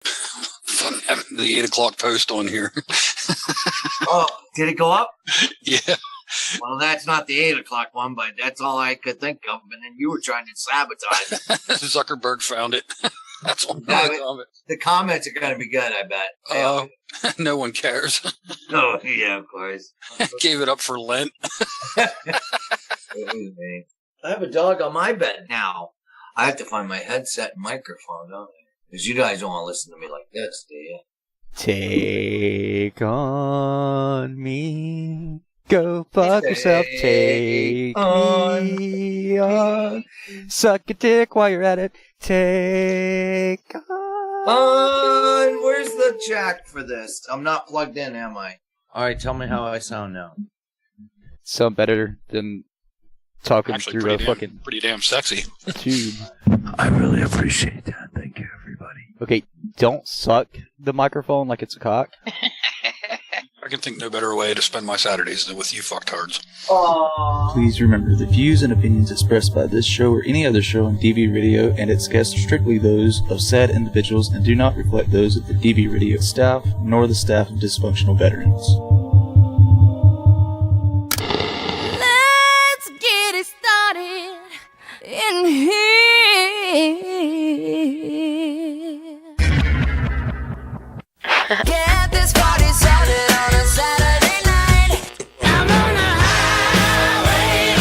Fun having the 8 o'clock post on here. Oh, did it go up? Yeah. Well, that's not the 8 o'clock one, but that's all I could think of. And then you were trying to sabotage it. Zuckerberg found it. That's one of Yeah, the comments. The comments are going to be good, I bet. No one cares. Oh, yeah, of course. Gave it up for Lent. I have a dog on my bed now. I have to find my headset and microphone, don't I? Because you guys don't want to listen to me like this, do you? Take on me. Go fuck yourself. Take me on. Suck a dick while you're at it. Take on. Where's the jack for this? I'm not plugged in, am I? All right, tell me how I sound now. Sound better than talking Actually, through a fucking pretty damn sexy. tube. I really appreciate that. Thank you, everybody. Okay, don't suck the microphone like it's a cock. I can think no better way to spend my Saturdays than with you fucktards. Please remember, the views and opinions expressed by this show or any other show on DV Radio and its guests are strictly those of said individuals and do not reflect those of the DV Radio staff, nor the staff of dysfunctional veterans. Let's get it started in here. Get this party started on a Saturday night. I'm on a highway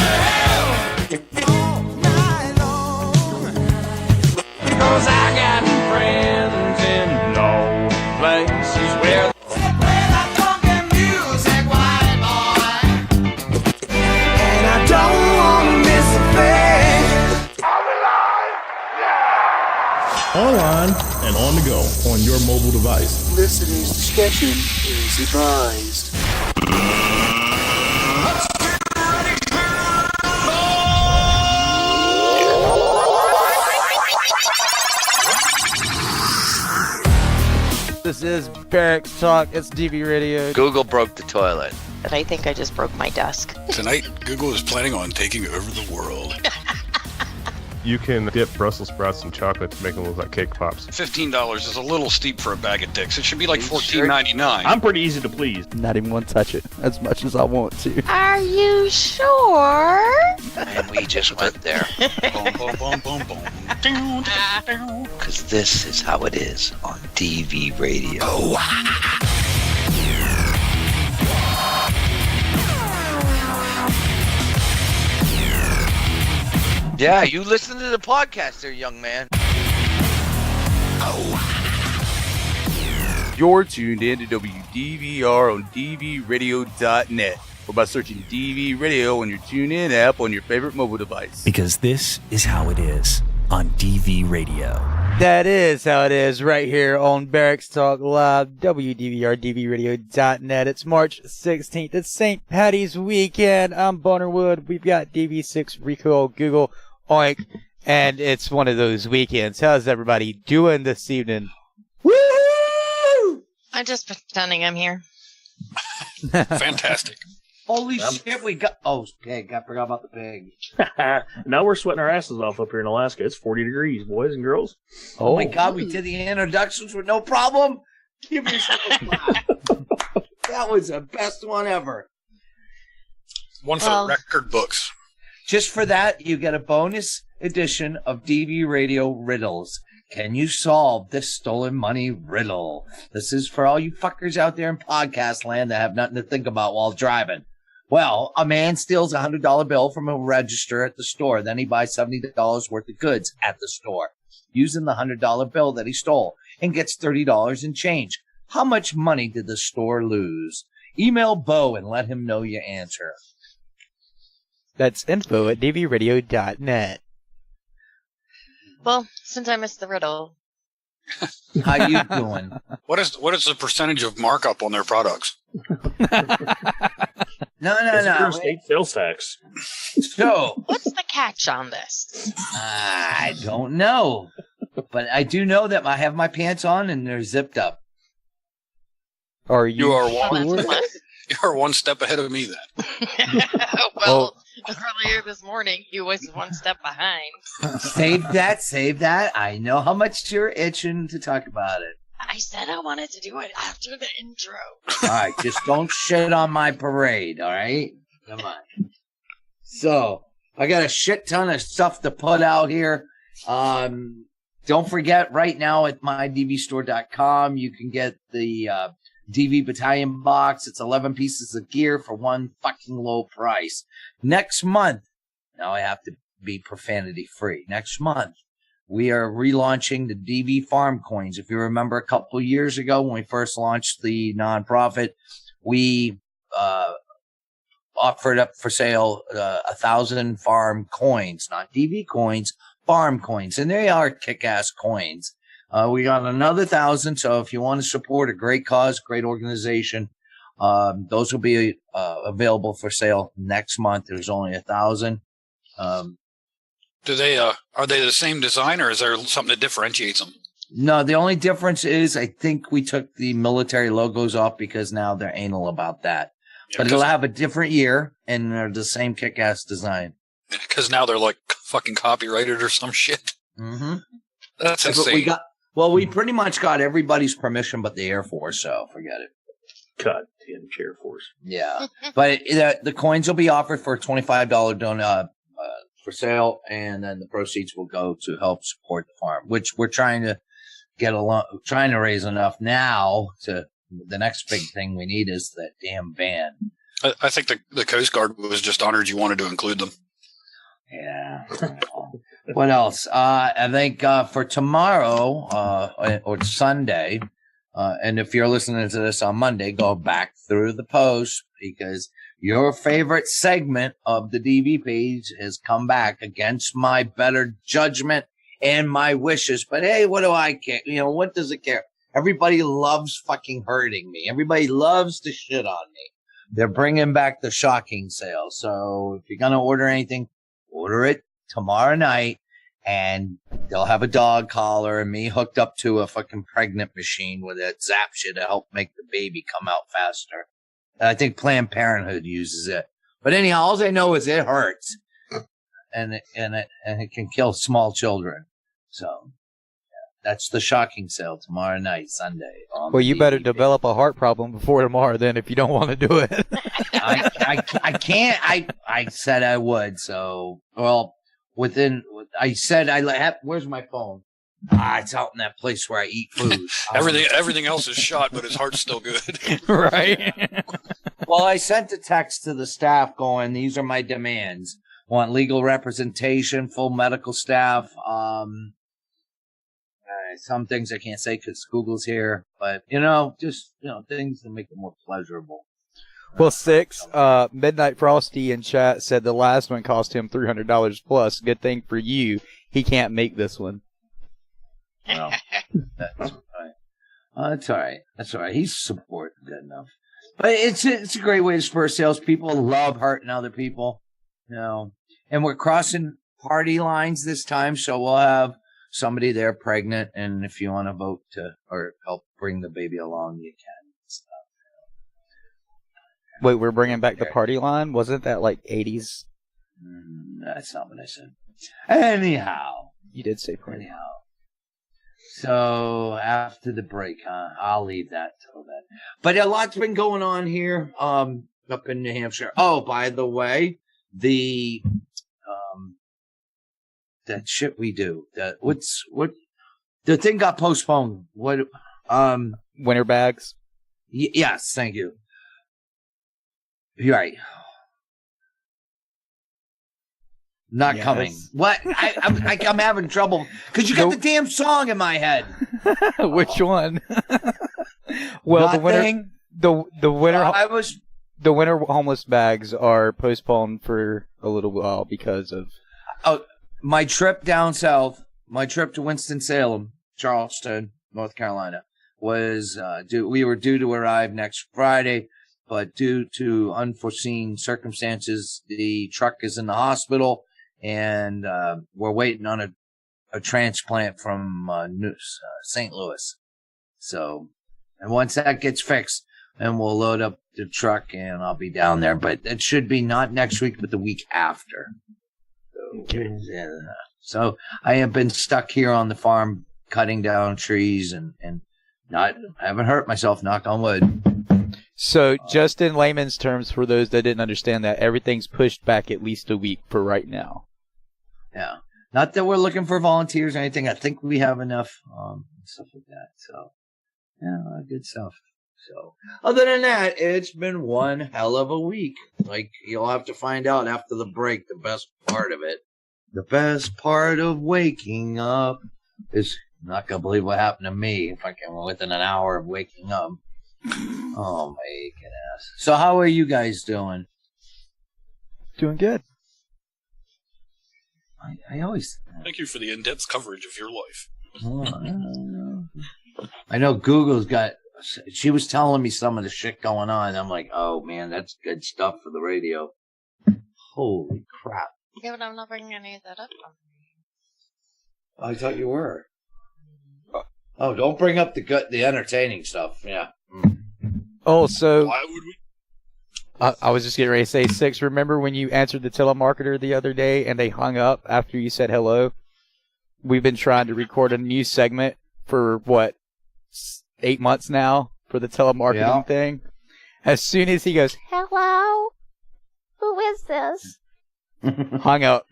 to hell all night long. 'Cause I got friends in low places where they play that funky music, white boy. And I don't want to miss a thing. I'm alive now. Online and on the go on your mobile device. Listeners' discretion is advised. This is Barracks Talk. It's DV Radio. Google broke the toilet. But I think I just broke my desk. Tonight, Google is planning on taking over the world. You can dip Brussels sprouts in chocolate to make them look like cake pops. $15 is a little steep for a bag of dicks. It should be like $14.99. I'm pretty easy to please. Not even want to touch it as much as I want to. Are you sure? And we just went there. Boom, boom, boom, boom, boom. Because this is how it is on DV Radio. Yeah, you listen to the podcast there, young man. You're tuned in to WDVR on DVRadio.net or by searching DV Radio on your TuneIn app on your favorite mobile device. Because this is how it is on DV Radio. That is how it is right here on Barracks Talk Live, WDVR, DVRadio.net. It's March 16th. It's St. Patty's weekend. I'm Bonnerwood. We've got DV6, Rico, Google, Oink, and it's one of those weekends. How's everybody doing this evening? Woo! I'm just pretending I'm here. Fantastic. Holy shit, we got... Oh, pig. I forgot about the pig. Now we're sweating our asses off up here in Alaska. It's 40 degrees, boys and girls. Oh my God, we did the introductions with no problem. Give yourself a clap. That was the best one ever. One for the record books. Just for that, you get a bonus edition of DV Radio Riddles. Can you solve this stolen money riddle? This is for all you fuckers out there in podcast land that have nothing to think about while driving. Well, a man steals a $100 bill from a register at the store. Then he buys $70 worth of goods at the store using the $100 bill that he stole and gets $30 in change. How much money did the store lose? Email Bo and let him know your answer. That's info at dvradio.net. Well, since I missed the riddle. How you doing? What is the percentage of markup on their products? No. State sales tax. So, what's the catch on this? I don't know. But I do know that I have my pants on and they're zipped up. Are you? You are one step ahead of me then. Well, earlier this morning, he was one step behind. Save that. I know how much you're itching to talk about it. I said I wanted to do it after the intro. All right, just don't shit on my parade, all right? Come on. So, I got a shit ton of stuff to put out here. Don't forget, right now at mydvstore.com, you can get the DV Battalion box. It's 11 pieces of gear for one fucking low price. Next month, now I have to be profanity free. Next month, we are relaunching the DV Farm Coins. If you remember a couple of years ago when we first launched the nonprofit, we offered up for sale 1,000 farm coins, not DV coins, farm coins, and they are kick-ass coins. We got another 1,000, so if you want to support a great cause, great organization, those will be available for sale next month. There's only 1,000. Do they are they the same design, or is there something that differentiates them? No, the only difference is I think we took the military logos off because now they're anal about that. Yeah, but it'll have a different year, and they're the same kick-ass design. Because now they're like fucking copyrighted or some shit. Mm-hmm. That's insane. We pretty much got everybody's permission but the Air Force, so forget it. God damn Air Force. Yeah. But the coins will be offered for a $25 for sale, and then the proceeds will go to help support the farm, which we're trying to raise enough now to the next big thing we need is that damn van. I think the Coast Guard was just honored you wanted to include them. Yeah. What else? I think for tomorrow or Sunday, and if you're listening to this on Monday, go back through the post because your favorite segment of the DV page has come back against my better judgment and my wishes. But hey, what do I care? You know, what does it care? Everybody loves fucking hurting me. Everybody loves to shit on me. They're bringing back the shocking sale. So if you're going to order anything, order it tomorrow night, and they'll have a dog collar and me hooked up to a fucking pregnant machine with a zap shit to help make the baby come out faster. I think Planned Parenthood uses it. But anyhow, all I know is it hurts, and it can kill small children. So yeah, that's the shocking sale tomorrow night, Sunday. Well, you better develop a heart problem before tomorrow, then, if you don't want to do it. I can't. I said I would. So, well, I said I have. Where's my phone? It's out in that place where I eat food. Everything else is shot, but his heart's still good. Right. Well, I sent a text to the staff going, these are my demands. Want legal representation, full medical staff. Some things I can't say because Google's here, but just things to make it more pleasurable. Well, Midnight Frosty in chat said the last one cost him $300 plus. Good thing for you, he can't make this one. Well, that's all right. That's all right. That's all right. He's supporting good enough. But it's a great way to spur sales. People love hurting other people, And we're crossing party lines this time, so we'll have somebody there pregnant, and if you want to vote to or help bring the baby along, you can. Wait, we're bringing back the party line? Wasn't that like 80s? That's not what I said. Anyhow. You did say party. Anyhow. So, after the break, I'll leave that till then. But a lot's been going on here up in New Hampshire. Oh, by the way, the that shit we do. The thing got postponed. What? Winter bags? Yes, thank you. You're right. Not coming. What? I'm having trouble because you got the damn song in my head. Which one? Well, Nothing. the winter homeless bags are postponed for a little while because of my trip down south. My trip to Winston-Salem, Charleston, North Carolina, was we were due to arrive next Friday, but due to unforeseen circumstances, the truck is in the hospital. And we're waiting on a transplant from St. Louis. So, and once that gets fixed, then we'll load up the truck and I'll be down there. But it should be not next week, but the week after. Okay. So I have been stuck here on the farm cutting down trees and I haven't hurt myself, knock on wood. So, just in layman's terms, for those that didn't understand that, everything's pushed back at least a week for right now. Yeah. Not that we're looking for volunteers or anything. I think we have enough stuff like that. So, yeah, good stuff. So, other than that, it's been one hell of a week. Like, you'll have to find out after the break the best part of it. The best part of waking up is, I'm not going to believe what happened to me if I can within an hour of waking up. Oh, my aching ass. So, how are you guys doing? Doing good. I always... Thank you for the in-depth coverage of your life. I know Google's got... She was telling me some of the shit going on. I'm like, oh, man, that's good stuff for the radio. Holy crap. Yeah, but I'm not bringing any of that up. I thought you were. Oh, don't bring up the entertaining stuff. Yeah. Oh, so... Why would we? I was just getting ready to say, Six, remember when you answered the telemarketer the other day and they hung up after you said hello? We've been trying to record a new segment for, 8 months now for the telemarketing thing. As soon as he goes, Hello? Who is this? hung up.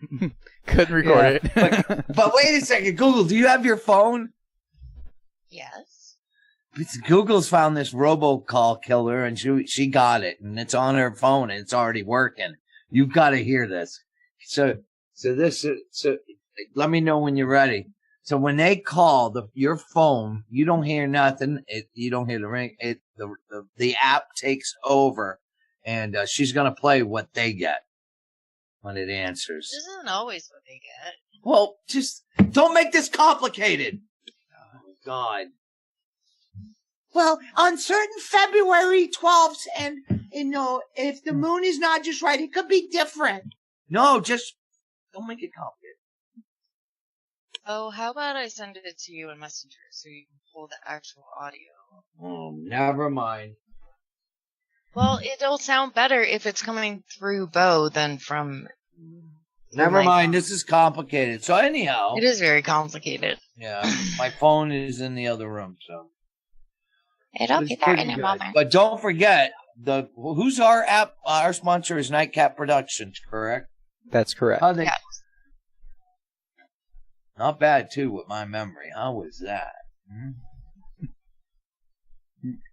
Couldn't record it. But wait a second, Google, do you have your phone? Yes. Google's found this robocall killer, and she got it, and it's on her phone, and it's already working. You've got to hear this. So let me know when you're ready. So when they call your phone, you don't hear nothing. You don't hear the ring. The app takes over, and she's gonna play what they get when it answers. This isn't always what they get. Well, just don't make this complicated. Oh God. Well, on certain February 12th, and if the moon is not just right, it could be different. No, just don't make it complicated. Oh, how about I send it to you in Messenger so you can pull the actual audio? Oh, never mind. Well, it'll sound better if it's coming through Bo than from... Never mind, this is complicated. So anyhow... It is very complicated. Yeah, my phone is in the other room, so... It'll be there in a moment. But don't forget, who's our app? Our sponsor is Nightcap Productions, correct? That's correct. How they... Not bad, too, with my memory. How was that?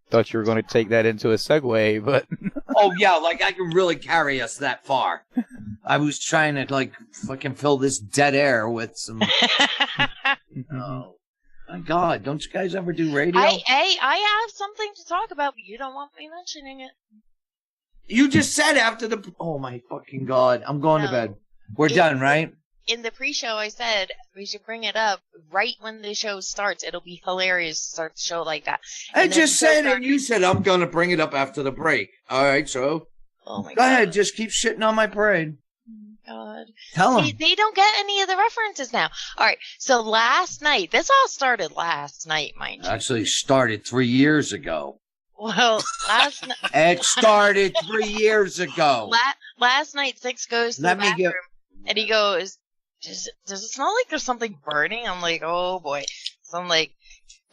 Thought you were going to take that into a segue, but... Oh, yeah, like I can really carry us that far. I was trying to, fucking fill this dead air with some... Oh, my God. Don't you guys ever do radio? I have something to talk about, but you don't want me mentioning it. You just said after the... Oh, my fucking God. I'm going to bed. We're done, right? In the pre-show, I said we should bring it up right when the show starts. It'll be hilarious to start the show like that. I just said, and you said, I'm going to bring it up after the break. All right, so go ahead. Just keep shitting on my parade. God. Tell them. They don't get any of the references now. All right, so last night, this all started last night, mind you. Actually started 3 years ago. Well, last night. It started 3 years ago. Last night, Six goes to the bathroom, and he goes, does it smell like there's something burning? I'm like, oh boy. So I'm like,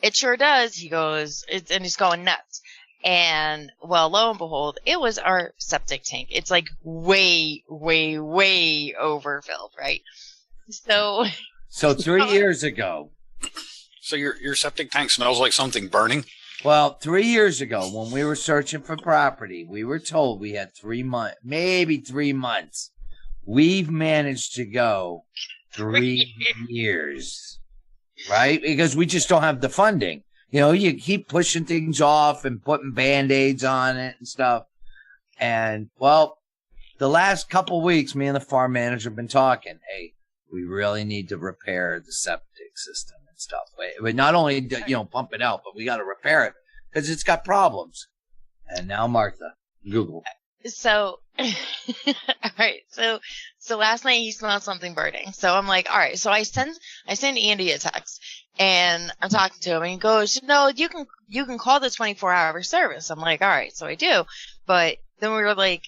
it sure does. He goes, and he's going nuts. And, well, lo and behold, it was our septic tank. It's like way, way, way overfilled, right? So 3 years ago. So your septic tank smells like something burning? Well, 3 years ago, when we were searching for property, we were told we had 3 months, maybe 3 months. We've managed to go 3 years, right? Because we just don't have the funding. You keep pushing things off and putting Band-Aids on it and stuff. And, well, the last couple weeks, me and the farm manager have been talking. Hey, we really need to repair the septic system and stuff. But not only, pump it out, but we got to repair it because it's got problems. And now, Martha, Google. So, all right. So last night he smelled something burning. So I'm like, all right. So I send Andy a text and I'm talking to him and he goes, no, you can call the 24-hour service. I'm like, all right. So I do. But then we were like,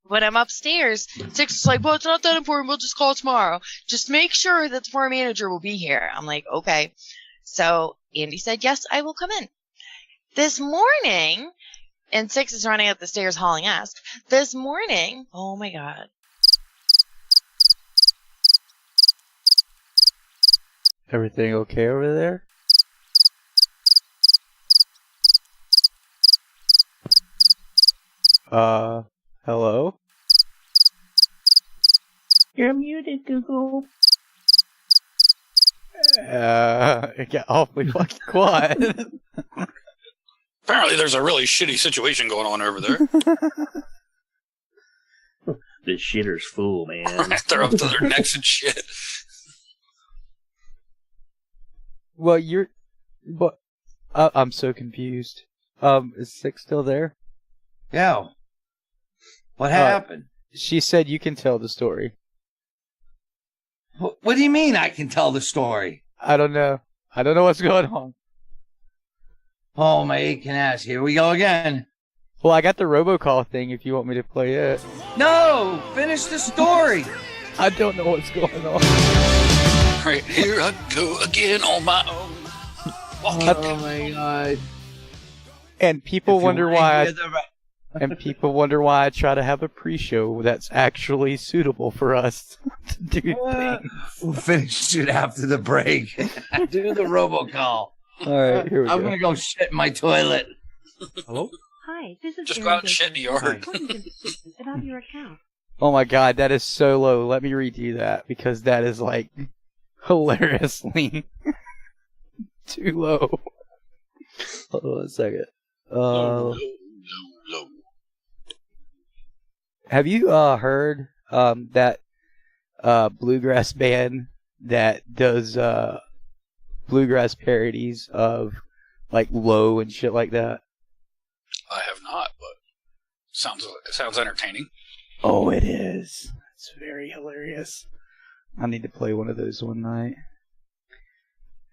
when I'm upstairs, Six is like, well, it's not that important. We'll just call tomorrow. Just make sure that the farm manager will be here. I'm like, okay. So Andy said, yes, I will come in. This morning, and Six is running up the stairs hauling ass. This morning, oh my God. Everything okay over there? Hello? You're muted, Google. It got awfully fucking quiet. Apparently there's a really shitty situation going on over there. The shitter's full, man. They're up to their necks and shit. Well, but I'm so confused. Is Six still there? Yeah. What happened? She said you can tell the story. What do you mean I can tell the story? I don't know. I don't know what's going on. Oh, my aching ass. Here we go again. Well, I got the robocall thing if you want me to play it. No! Finish the story! I don't know what's going on. Right, here I go again on my own. Oh my God. And people wonder why and people wonder why I try to have a pre-show that's actually suitable for us to do things. We'll finish it after the break. Do the robocall. All right, here we go. I'm going to go shit in my toilet. Hello? Hi, this is Just Erin go out and Baker. shit in the yard. About your account. Oh my God, that is so low. Let me redo that because that is like hilariously too low. Hold on a second. Low. Have you heard that bluegrass band that does bluegrass parodies of like Low and shit like that? I have not, but it sounds entertaining. Oh, it is. It's very hilarious. I need to play one of those one night.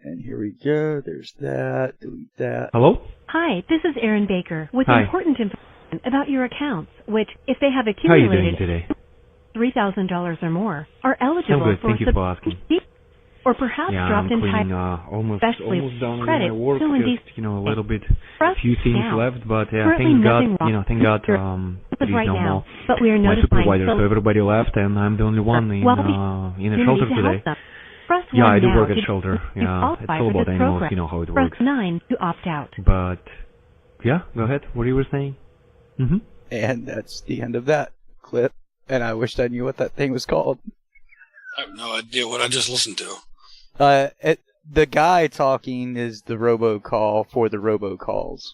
And here we go. There's that. Delete that. Hello? Hi, this is Erin Baker with important information about your accounts, which, if they have accumulated today? $3,000 or more, are eligible I'm good. for Thank you for asking. or perhaps Yeah, dropped I'm in cleaning, time, almost especially done with credit, my work. still in these Just, a little bit, For us few things now, left, but currently thank God, nothing wrong thank God, as there is right no now, more. but we are My notifying supervisor, so so everybody left, and I'm the only one in you a need shelter to today. help them. Press Yeah, 1 I do now work at to shelter. Yeah, it's qualify all for about this animals. program. You know how it Press works. 9 to opt out. But yeah, go ahead. What you were saying? Mm-hmm. And that's the end of that clip. And I wished I knew what that thing was called. I have no idea what I just listened to. The guy talking is the robocall for the robocalls.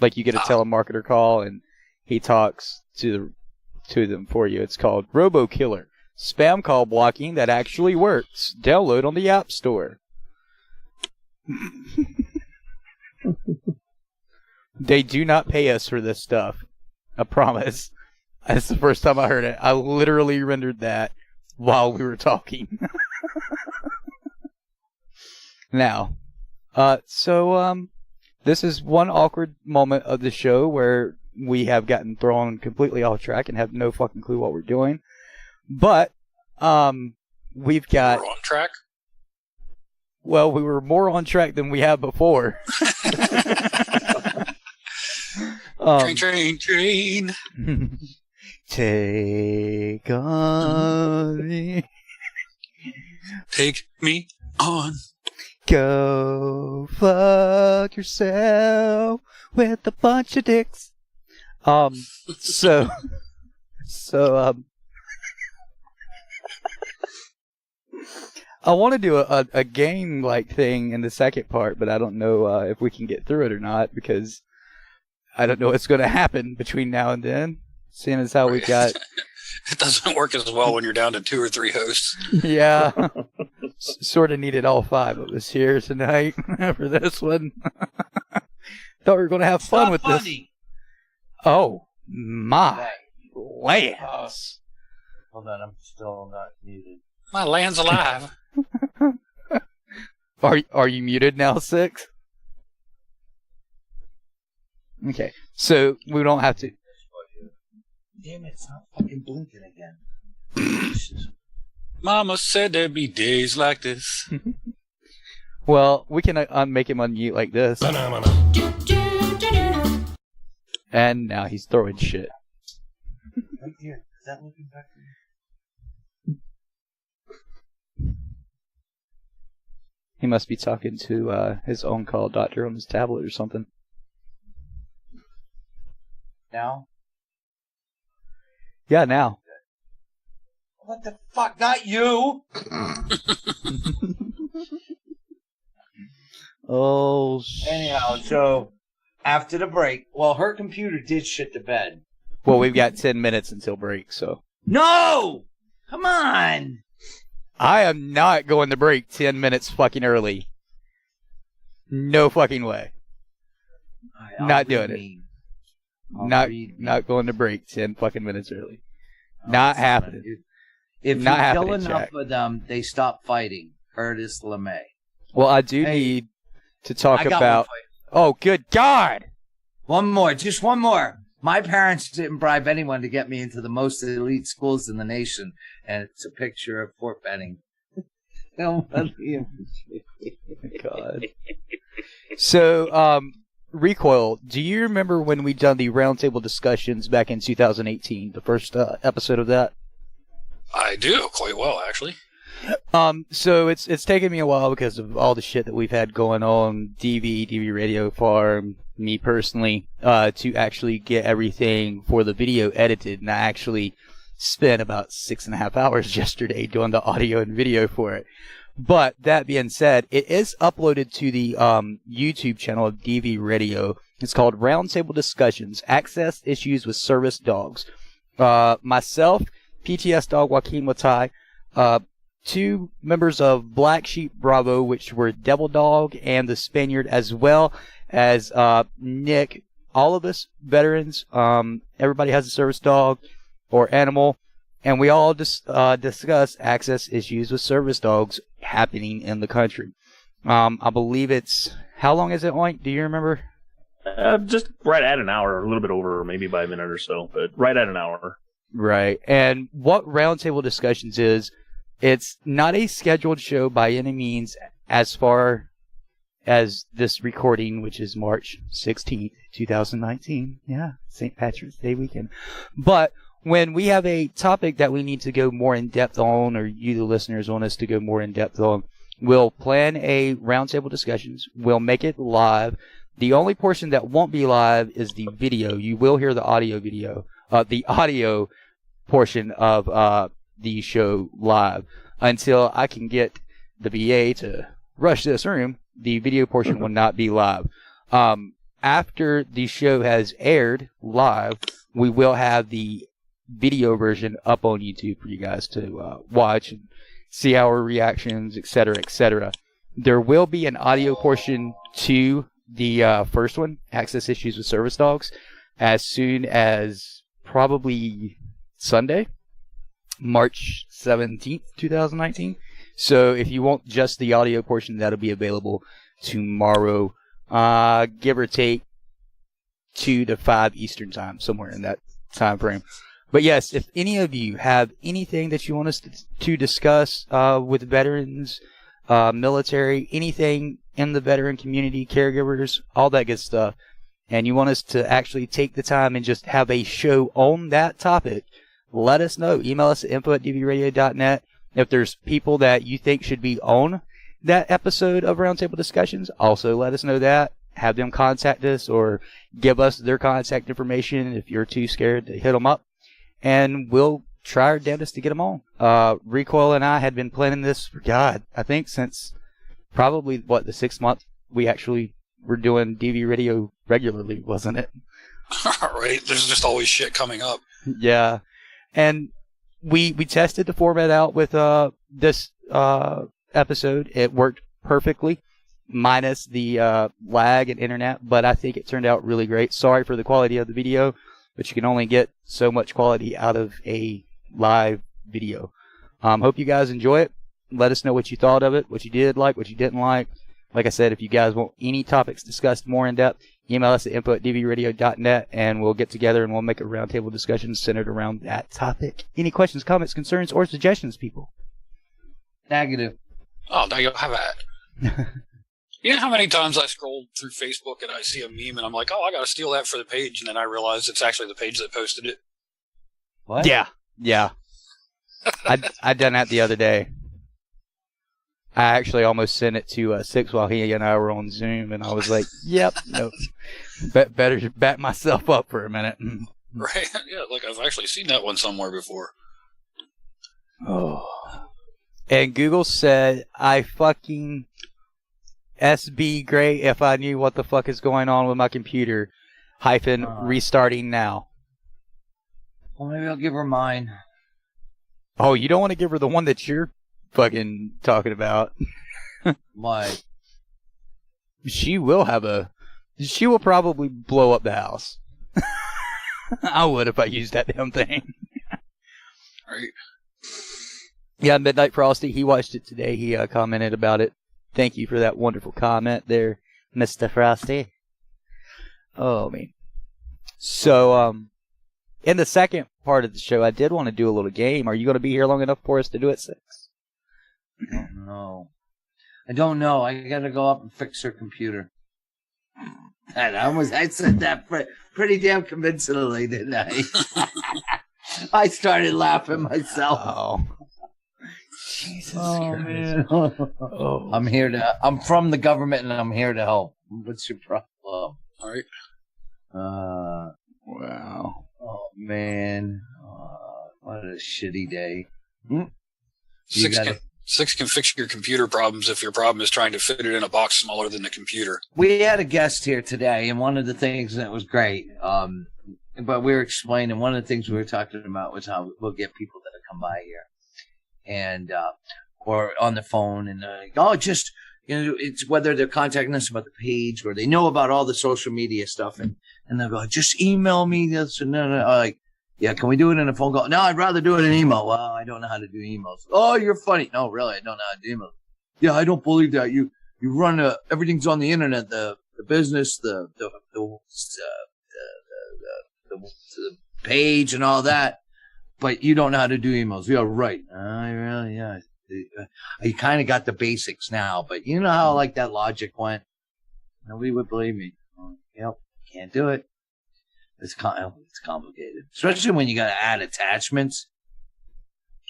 Like you get a telemarketer call and he talks to them for you. It's called RoboKiller. Spam call blocking that actually works. Download on the App Store. They do not pay us for this stuff. I promise. That's the first time I heard it. I literally rendered that while we were talking. Now, this is one awkward moment of the show where we have gotten thrown completely off track and have no fucking clue what we're doing. But, we've got... We're on track? Well, we were more on track than we have before. Train. Take on me. Take me on. Go fuck yourself with a bunch of dicks. I want to do a game-like thing in the second part, but I don't know if we can get through it or not, because I don't know what's going to happen between now and then, seeing as how we got... It doesn't work as well when you're down to 2 or 3 hosts. Yeah. Sort of needed all 5 of us here tonight for this one. Thought we were going to have fun with this. Oh, my lands. Hold on, I'm still not muted. My land's alive. Are you muted now, Six? Okay, so we don't have to... Damn it, it's not fucking blinking again. Mama said there'd be days like this. Well, we can make him unmute like this. And now he's throwing shit. Right here. Is that looking back to me? He must be talking to his on-call doctor on his tablet or something. Now? Yeah, now. What the fuck? Not you! Oh, Anyhow, so after the break, well, her computer did shit the bed. Well, we've got 10 minutes until break, so. No! Come on! I am not going to break 10 minutes fucking early. No fucking way. Not doing it. Not going to break 10 fucking minutes early. Not happening. If Not you kill happening, enough Jack. of them, they stop fighting. Curtis LeMay. Well, I do need to talk I got about. one Oh, good God! One more, just one more. My parents didn't bribe anyone to get me into the most elite schools in the nation, and it's a picture of Fort Benning. God. So, Recoil, do you remember when we done the roundtable discussions back in 2018, the first episode of that? I do quite well, actually. So it's taken me a while because of all the shit that we've had going on, DV Radio Farm, me personally, to actually get everything for the video edited, and I actually spent about 6.5 hours yesterday doing the audio and video for it. But that being said, it is uploaded to the YouTube channel of DV Radio. It's called Roundtable Discussions, Access Issues with Service Dogs. Myself, PTSDog Joaquin Matai, 2 members of Black Sheep Bravo, which were Devil Dog and the Spaniard, as well as Nick. All of us veterans, everybody has a service dog or animal, and we all discuss access issues with service dogs happening in the country. I believe it's, how long is it, Oink? Do you remember? Just right at an hour, a little bit over, maybe by a minute or so, but right at an hour. Right. And what Roundtable Discussions is, it's not a scheduled show by any means as far as this recording, which is March 16th, 2019. Yeah, St. Patrick's Day weekend. But when we have a topic that we need to go more in depth on, or you, the listeners, want us to go more in depth on, we'll plan a Roundtable Discussions. We'll make it live. The only portion that won't be live is the video. You will hear the audio portion of the show live. Until I can get the VA to rush this room, the video portion will not be live. After the show has aired live, we will have the video version up on YouTube for you guys to watch and see our reactions, etc., etc. There will be an audio portion to the first one, Access Issues with Service Dogs, as soon as probably Sunday, March 17th, 2019. So if you want just the audio portion, that'll be available tomorrow, give or take 2 to 5 Eastern time, somewhere in that time frame. But yes, if any of you have anything that you want us to discuss with veterans, military, anything in the veteran community, caregivers, all that good stuff, and you want us to actually take the time and just have a show on that topic, let us know. Email us at info@dvradio.net. If there's people that you think should be on that episode of Roundtable Discussions, also let us know that. Have them contact us or give us their contact information if you're too scared to hit them up. And we'll try our damnedest to get them on. Recoil and I had been planning this for, God, I think since probably, the 6th month we actually were doing DV Radio regularly, wasn't it? Right. There's just always shit coming up. Yeah. And we tested the format out with this episode. It worked perfectly, minus the lag and internet, but I think it turned out really great. Sorry for the quality of the video, but you can only get so much quality out of a live video. Hope you guys enjoy it. Let us know what you thought of it, what you did like, what you didn't like. Like I said, if you guys want any topics discussed more in depth, email us at info@dvradio.net, and we'll get together and we'll make a roundtable discussion centered around that topic. Any questions, comments, concerns, or suggestions, people? Negative. Oh, now you'll have that. You know how many times I scroll through Facebook and I see a meme and I'm like, oh, I got to steal that for the page. And then I realize it's actually the page that posted it. What? Yeah. I done that the other day. I actually almost sent it to Six while he and I were on Zoom, and I was like, yep, no. Better back myself up for a minute. Right? Yeah, like I've actually seen that one somewhere before. Oh. And Google said, I fucking SB great if I knew what the fuck is going on with my computer. Restarting now. Well, maybe I'll give her mine. Oh, you don't want to give her the one that you're fucking talking about. Why? She will probably blow up the house. I would if I used that damn thing. Right. Yeah, Midnight Frosty, he watched it today. He commented about it. Thank you for that wonderful comment there, Mr. Frosty. Oh, man. So, in the second part of the show, I did want to do a little game. Are you going to be here long enough for us to do it 6? I don't know. I got to go up and fix her computer. And I said that pretty damn convincingly, didn't I? I started laughing myself. Oh. Jesus Christ. Man. I'm from the government and I'm here to help. What's your problem? All right. Wow. Oh, man. What a shitty day. Six can fix your computer problems if your problem is trying to fit it in a box smaller than the computer. We had a guest here today, and one of the things that was great, but we were explaining, one of the things we were talking about was how we'll get people that come by here, and or on the phone, and like, just, it's whether they're contacting us about the page or they know about all the social media stuff, and they'll go, just email me this, and then like, yeah, can we do it in a phone call? No, I'd rather do it in email. Well, I don't know how to do emails. Oh, you're funny. No, really, I don't know how to do emails. Yeah, I don't believe that. You run everything's on the internet, the business, the page and all that, but you don't know how to do emails. Yeah, right. Yeah. You kind of got the basics now, but you know how like that logic went. Nobody would believe me. Yep, can't do it. It's complicated, especially when you got to add attachments,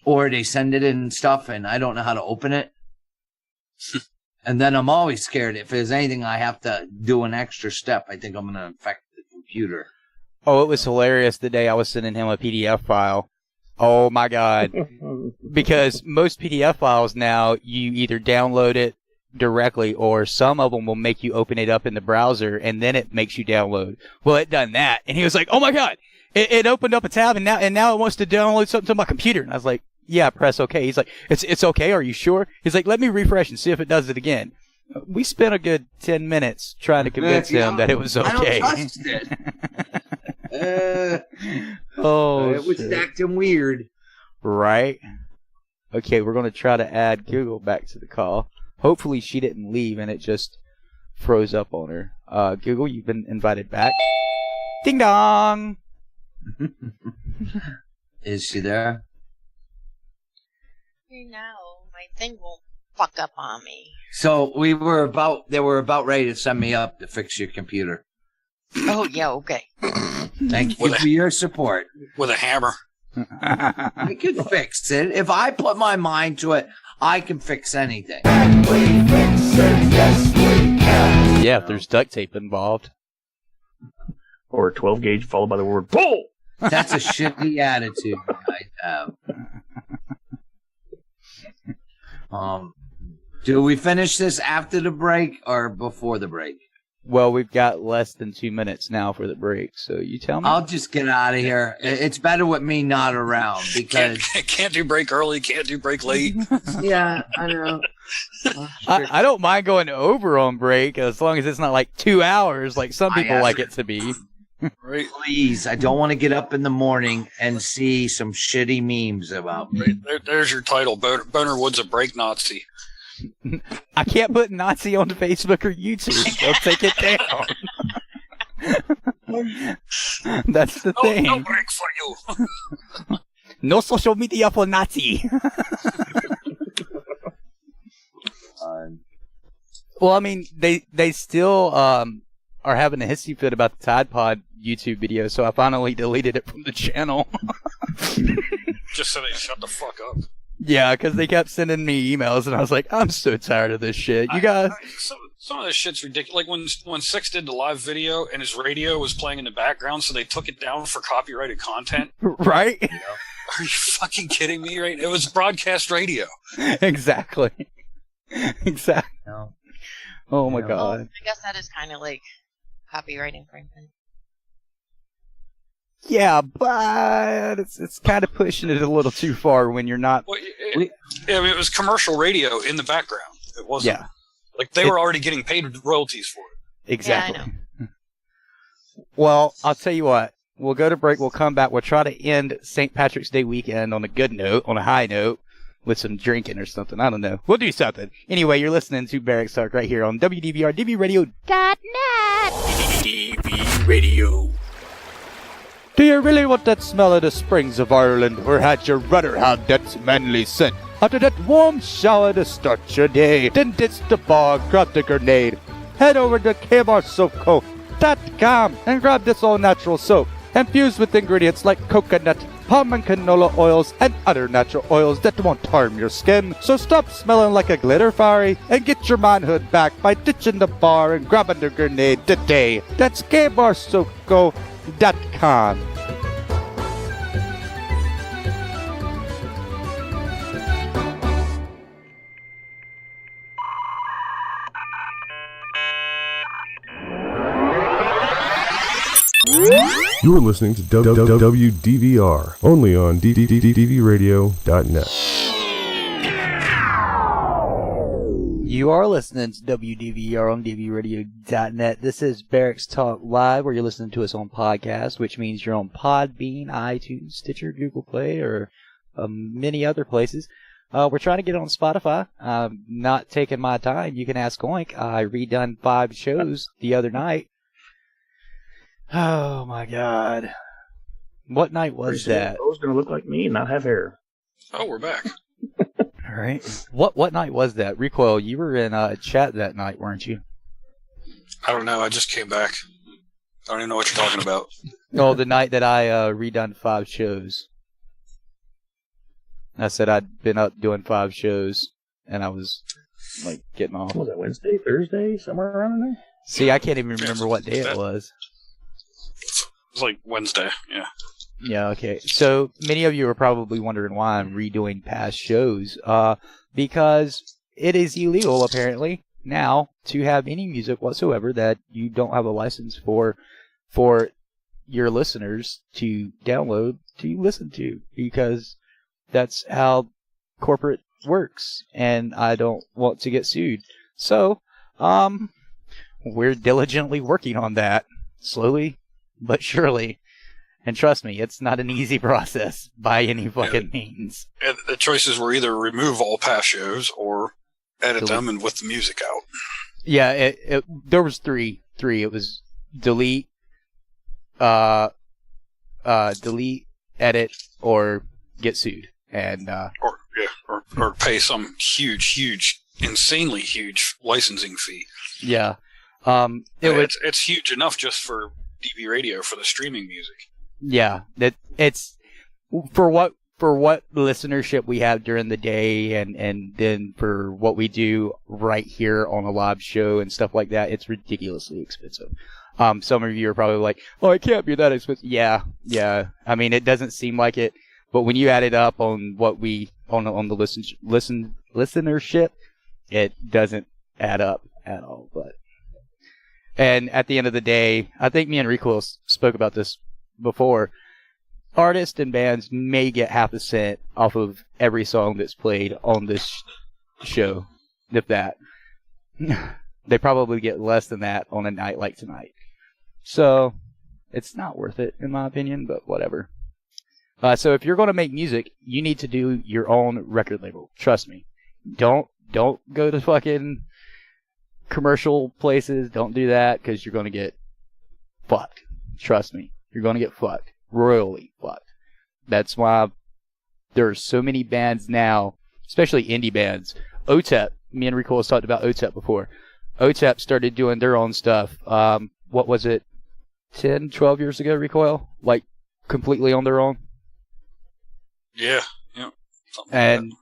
or they send it in stuff, and I don't know how to open it. And then I'm always scared if there's anything I have to do an extra step. I think I'm going to infect the computer. Oh, it was hilarious the day I was sending him a PDF file. Oh my God! Because most PDF files now, you either download it directly, or some of them will make you open it up in the browser and then it makes you download. Well, it done that, and he was like, "Oh my God!" It opened up a tab, and now it wants to download something to my computer. And I was like, "Yeah, press OK." He's like, "It's okay. Are you sure?" He's like, "Let me refresh and see if it does it again." We spent a good 10 minutes trying to convince him that it was okay. I don't trust it. It was acting weird. Right. Okay, we're going to try to add Google back to the call. Hopefully she didn't leave and it just froze up on her. Google, you've been invited back. Ding dong! Is she there? No, my thing won't fuck up on me. So they were about ready to send me up to fix your computer. Oh, yeah, okay. Thank you for your support. With a hammer. I can fix it. If I put my mind to it, I can fix anything. Yeah, if there's duct tape involved. Or a 12 gauge followed by the word pull. That's a shitty attitude I have. Do we finish this after the break or before the break? Well, we've got less than 2 minutes now for the break, so you tell me. I'll just get out of here. It's better with me not around because can't do break early, can't do break late. Yeah, I know. I don't mind going over on break as long as it's not like 2 hours like some people like it to be. Right. Please, I don't want to get up in the morning and see some shitty memes about me. Right. There's your title, Boner Wood's a break Nazi. I can't put Nazi on Facebook or YouTube. They'll take it down. That's the thing. No break for you. No social media for Nazi. Well, I mean, they still are having a hissy fit about the Tide Pod YouTube video, so I finally deleted it from the channel. Just so they shut the fuck up. Yeah, because they kept sending me emails, and I was like, I'm so tired of this shit. You guys... Some of this shit's ridiculous. Like when Six did the live video and his radio was playing in the background, so they took it down for copyrighted content. Right? You know? Are you fucking kidding me? Right? It was broadcast radio. Exactly. Exactly. No. Oh my god. I guess that is kind of like copyright infringement. Yeah, but it's kind of pushing it a little too far when you're not. Well, it was commercial radio in the background. It wasn't. Yeah. Like they were already getting paid royalties for it. Exactly. Yeah, I know. Well, I'll tell you what. We'll go to break. We'll come back. We'll try to end St. Patrick's Day weekend on a good note, on a high note, with some drinking or something. I don't know. We'll do something. Anyway, you're listening to Barracks Talk right here on WDVR, DVRadio.net. DV Radio. Do you really want that smell of the springs of Ireland, or had you rather have that manly scent? After that warm shower to start your day, then ditch the bar, grab the grenade. Head over to kbarsoapco.com and grab this all-natural soap, infused with ingredients like coconut, palm and canola oils, and other natural oils that won't harm your skin. So stop smelling like a glitter fairy and get your manhood back by ditching the bar and grabbing the grenade today. That's kbarsoapco.com. You're listening to WDVR, only on DVRadio.net. You are listening to WDVR on DVRadio.net. This is Barracks Talk Live, where you're listening to us on podcast, which means you're on Podbean, iTunes, Stitcher, Google Play, or many other places. We're trying to get it on Spotify. Not taking my time. You can ask Oink. I redone 5 shows the other night. Oh my god. What night was that? I was going to look like me and not have hair. Oh, we're back. Alright. What night was that? Recoil, you were in chat that night, weren't you? I don't know. I just came back. I don't even know what you're talking about. Oh, the night that I redone 5 shows. I said I'd been up doing 5 shows, and I was, like, getting off. What was that, Wednesday, Thursday, somewhere around in there? See, I can't even remember what day it was. It was like Wednesday, yeah. Yeah, okay. So many of you are probably wondering why I'm redoing past shows. Because it is illegal, apparently, now to have any music whatsoever that you don't have a license for your listeners to download to listen to. Because that's how corporate works. And I don't want to get sued. So, we're diligently working on that. Slowly but surely. And trust me, it's not an easy process by any fucking means. And the choices were either remove all past shows or edit them and with the music out. Yeah, there was three. It was delete, delete, edit, or get sued. And or pay some huge, insanely huge licensing fee. Yeah. It's huge enough just for DV Radio for the streaming music. Yeah, it's for what listenership we have during the day, and then for what we do right here on a live show and stuff like that. It's ridiculously expensive. Some of you are probably like, "Oh, it can't be that expensive." Yeah. I mean, it doesn't seem like it, but when you add it up on what we on the listenership, it doesn't add up at all. And at the end of the day, I think me and Recoil spoke about this before. Artists and bands may get half a cent off of every song that's played on this show, if that. They probably get less than that on a night like tonight. So, it's not worth it, in my opinion, but whatever. So if you're going to make music, you need to do your own record label. Trust me. Don't go to fucking commercial places. Don't do that, because you're going to get fucked. Trust me. You're going to get fucked. Royally fucked. That's why there are so many bands now, especially indie bands. OTEP. Me and Rico has talked about OTEP before. OTEP started doing their own stuff. What was it, 10, 12 years ago, Recoil? Like, completely on their own? Yeah. Something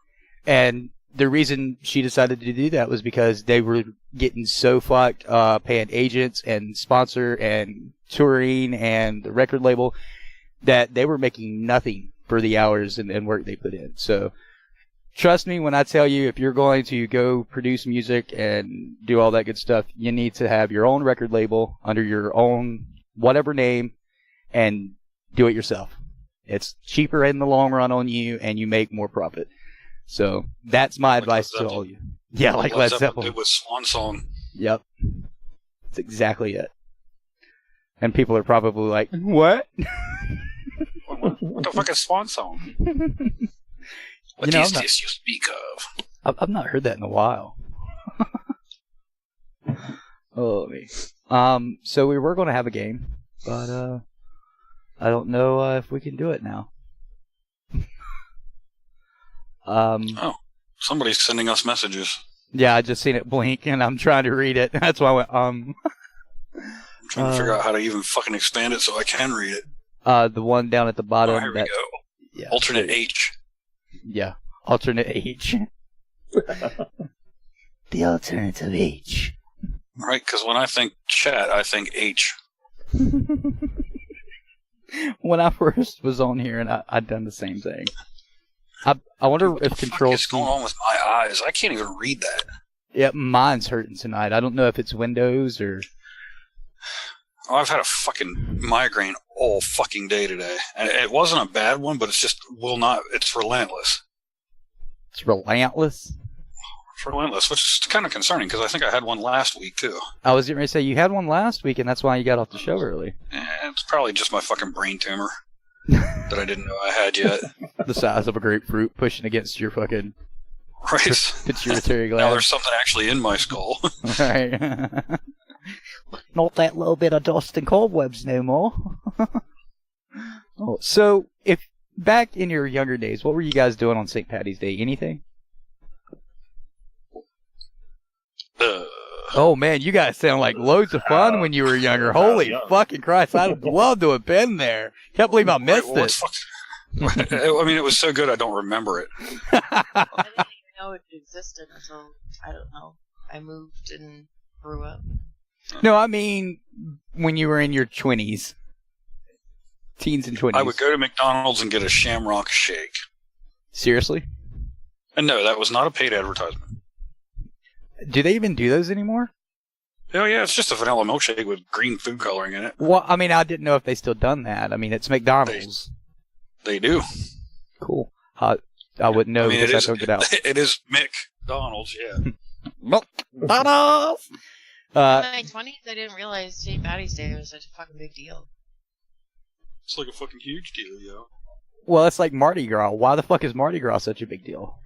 And the reason she decided to do that was because they were getting so fucked, paying agents and sponsor and touring and the record label, that they were making nothing for the hours and work they put in. So trust me when I tell you, if you're going to go produce music and do all that good stuff, you need to have your own record label under your own whatever name and do it yourself. It's cheaper in the long run on you, and you make more profit. So that's my advice to all you. Yeah, like Led Zeppelin did with Swan Song. Yep. That's exactly it. And people are probably like, what? What the fuck is Swan Song? What is this you speak of? I've not heard that in a while. Holy. So we were going to have a game, but I don't know if we can do it now. Somebody's sending us messages. Yeah, I just seen it blink, and I'm trying to read it. That's why I went, I'm trying to figure out how to even fucking expand it so I can read it. The one down at the bottom. Oh, here we go. Yeah. Alternate H. Yeah, alternate H. The alternative H. Right, because when I think chat, I think H. When I first was on here, and I'd done the same thing. I wonder if Control What's going on with my eyes? I can't even read that. Yeah, mine's hurting tonight. I don't know if it's Windows or... Oh, I've had a fucking migraine all fucking day today. And it wasn't a bad one, but it's just it's relentless. It's relentless? It's relentless, which is kind of concerning because I think I had one last week too. I was getting ready to say, you had one last week and that's why you got off the show early. It's probably just my fucking brain tumor that I didn't know I had yet. The size of a grapefruit pushing against your fucking pituitary gland. Now there's something actually in my skull. Right. Not that little bit of dust and cobwebs no more. So, if back in your younger days, what were you guys doing on St. Paddy's Day? Anything? Oh man, you guys sound like loads of fun when you were younger. Holy fucking Christ, I'd love to have been there. Can't believe I missed it. I mean, it was so good I don't remember it. I didn't even know it existed until, I don't know, I moved and grew up. No, I mean, when you were in your 20s. Teens and 20s. I would go to McDonald's and get a Shamrock Shake. Seriously? And no, that was not a paid advertisement. Do they even do those anymore? Oh, yeah, it's just a vanilla milkshake with green food coloring in it. Well, I mean, I didn't know if they still done that. I mean, it's McDonald's. They do. Cool. I wouldn't know because I took it out. It is McDonald's, yeah. McDonald's! In my 20s, I didn't realize St. Paddy's Day was such a fucking big deal. It's like a fucking huge deal, yo. Well, it's like Mardi Gras. Why the fuck is Mardi Gras such a big deal?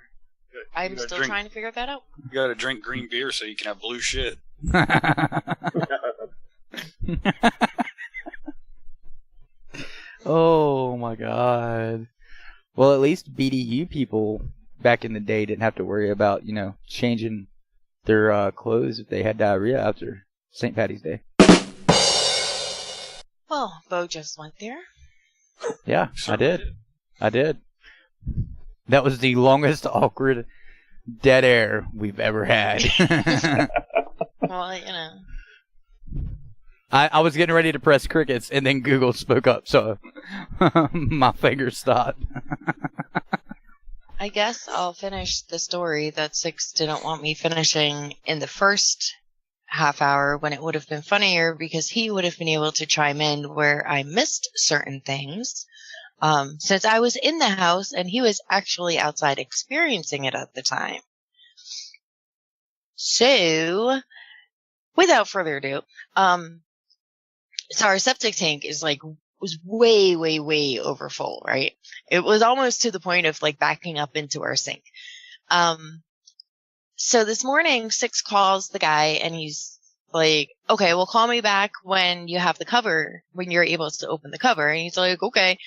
I'm still trying to figure that out. You gotta drink green beer so you can have blue shit. Oh my god. Well, at least BDU people back in the day didn't have to worry about, changing their clothes if they had diarrhea after St. Paddy's Day. Well, Bo just went there. Yeah, I did. That was the longest awkward dead air we've ever had. Well, I was getting ready to press crickets, and then Google spoke up, so my fingers stopped. I guess I'll finish the story that Six didn't want me finishing in the first half hour when it would have been funnier because he would have been able to chime in where I missed certain things. Since I was in the house and he was actually outside experiencing it at the time. So, without further ado, so our septic tank was way, way, way over full, right? It was almost to the point of backing up into our sink. So this morning, Six calls the guy and he's like, okay, well, call me back when you have the cover, when you're able to open the cover. And he's like, okay.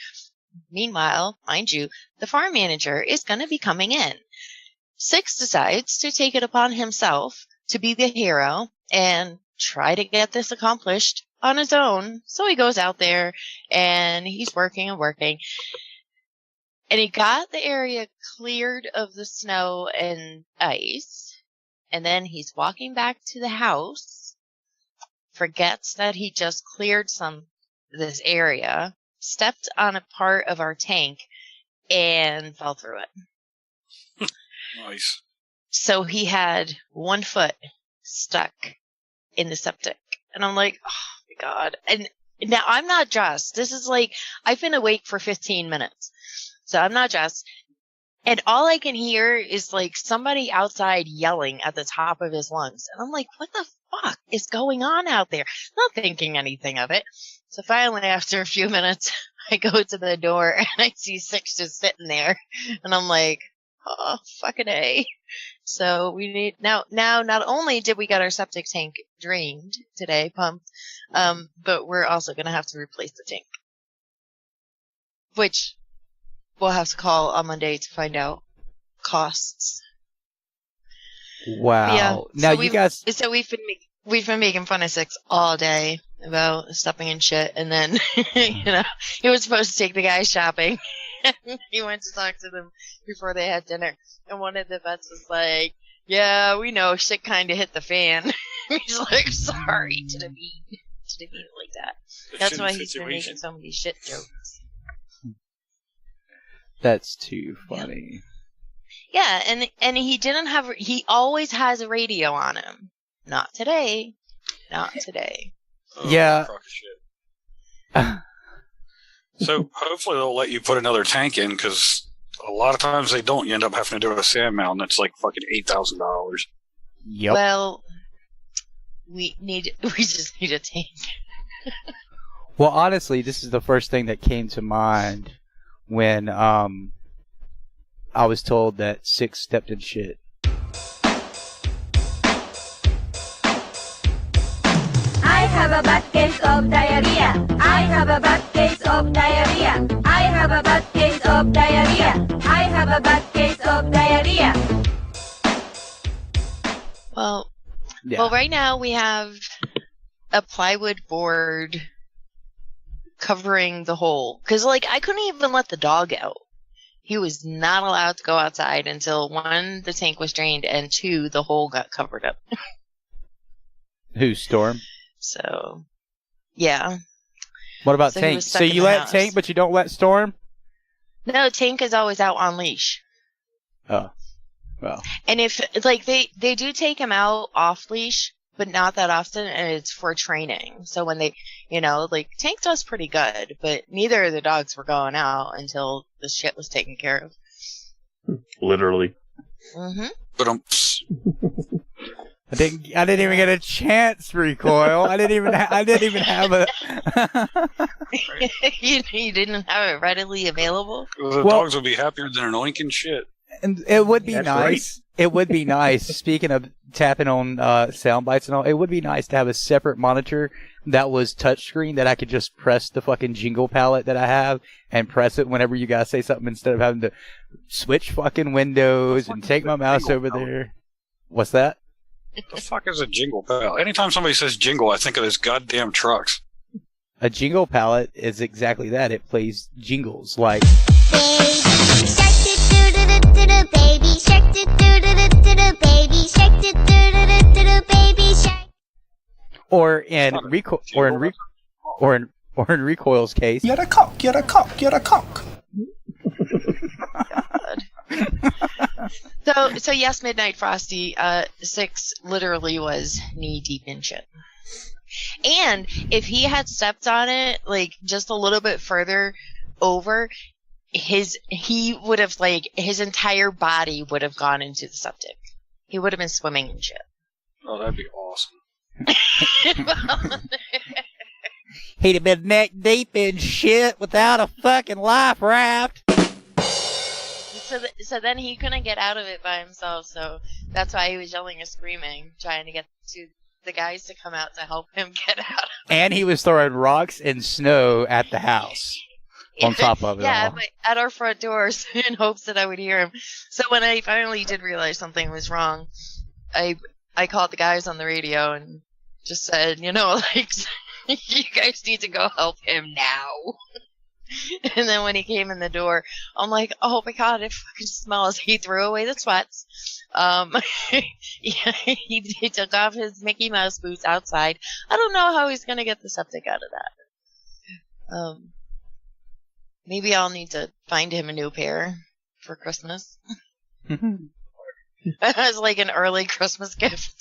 Meanwhile, mind you, the farm manager is going to be coming in. Six decides to take it upon himself to be the hero and try to get this accomplished on his own. So he goes out there and he's working and working. And he got the area cleared of the snow and ice. And then he's walking back to the house, forgets that he just cleared this area, stepped on a part of our tank, and fell through it. Nice. So he had one foot stuck in the septic. And I'm like, oh my God. And now I'm not dressed. This is like, I've been awake for 15 minutes. So I'm not dressed. And all I can hear is like somebody outside yelling at the top of his lungs. And I'm like, what the fuck is going on out there? Not thinking anything of it. So finally, after a few minutes, I go to the door and I see Six just sitting there. And I'm like, oh, fucking A. So we need, now not only did we get our septic tank drained today, pumped, but we're also going to have to replace the tank. Which we'll have to call on Monday to find out costs. Wow. Yeah. Now so you guys. So we've been making fun of Six all day about stepping in shit, and then he was supposed to take the guys shopping. And he went to talk to them before they had dinner, and one of the vets was like, "Yeah, we know shit kind of hit the fan." He's like, "Sorry to the mean like that." That's why he's been making so many shit jokes. That's too funny. Yeah, and he always has a radio on him. Not today. Not today. Oh, yeah. Crock of shit. So hopefully they'll let you put another tank in, because a lot of times they don't. You end up having to do a sand mound that's like fucking $8,000. Yep. Well, we just need a tank. Well, honestly, this is the first thing that came to mind when I was told that Six stepped in shit. I have a bad case of diarrhea. I have a bad case of diarrhea. I have a bad case of diarrhea. I have a bad case of diarrhea. Well, right now we have a plywood board covering the hole. Because, I couldn't even let the dog out. He was not allowed to go outside until, 1, the tank was drained, and 2, the hole got covered up. Who, Storm? So, yeah. What about Tank? So you let Tank, but you don't let Storm? No, Tank is always out on leash. Oh, well. And if, they do take him out off leash, but not that often, and it's for training. So when they, Tank does pretty good, but neither of the dogs were going out until the shit was taken care of. Literally. Mm-hmm. But I didn't even get a chance, Recoil. I didn't even have a. You didn't have it readily available. The dogs would be happier than an oink and shit. And it would be That's nice. right. It would be nice. Speaking of tapping on sound bites and all, it would be nice to have a separate monitor that was touchscreen that I could just press the fucking jingle palette that I have and press it whenever you guys say something instead of having to switch fucking windows and take my mouse over there. What's that? The fuck is a jingle palette? Anytime somebody says jingle, I think of those goddamn trucks. A jingle palette is exactly that. It plays jingles like. Baby shark, do do do do do, baby shark, do do do do do, baby shark. Or in Recoil's case. You're a cock, you're a cock, you're a cock. So yes, Midnight Frosty, 6 literally was knee deep in shit. And if he had stepped on it, just a little bit further over, he would have, his entire body would have gone into the septic. He would have been swimming in shit. Oh, that'd be awesome. He'd have been neck deep in shit without a fucking life raft. So then he couldn't get out of it by himself, so that's why he was yelling and screaming, trying to get to the guys to come out to help him get out of it. And he was throwing rocks and snow at the house. On top of it yeah, all. but at our front doors in hopes that I would hear him. So when I finally did realize something was wrong, I I called the guys on the radio and just said, you guys need to go help him now. And then when he came in the door, I'm like, oh my God, it fucking smells. He threw away the sweats. He took off his Mickey Mouse boots outside. I don't know how he's going to get the septic out of that. Maybe I'll need to find him a new pair for Christmas. As like an early Christmas gift.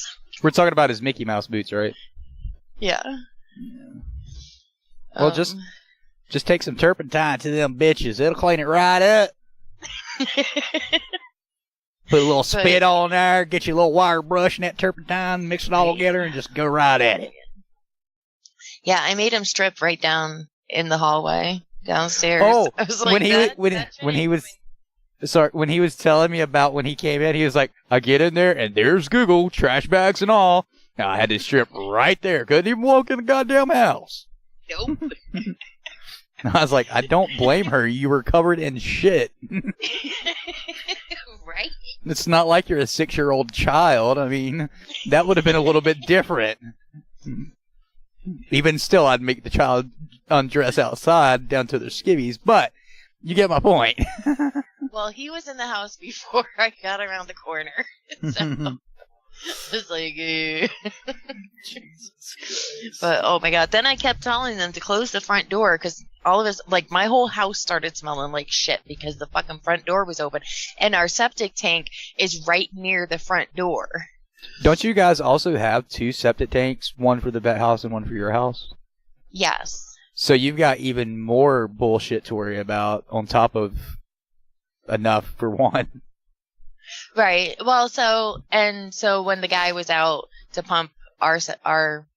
We're talking about his Mickey Mouse boots, right? Yeah. Well, just take some turpentine to them bitches. It'll clean it right up. Put a little spit on there, get you a little wire brush and that turpentine, mix it all together, and just go right at it. Yeah, I made him strip right down in the hallway downstairs. Oh, I was like, when he was telling me about when he came in, he was like, I get in there and there's Google, trash bags and all. Now, I had to strip right there. Couldn't even walk in the goddamn house. Nope. I was like, I don't blame her. You were covered in shit. Right? It's not like you're a 6-year-old child. I mean, that would have been a little bit different. Even still, I'd make the child undress outside down to their skivvies, but you get my point. Well, he was in the house before I got around the corner. So it's like, Jesus Christ. But oh my God. Then I kept telling them to close the front door because all of us, like my whole house started smelling like shit because the fucking front door was open and our septic tank is right near the front door. Don't you guys also have 2 septic tanks, one for the vet house and one for your house? Yes. So you've got even more bullshit to worry about on top of enough for one. Right. Well, so when the guy was out to pump our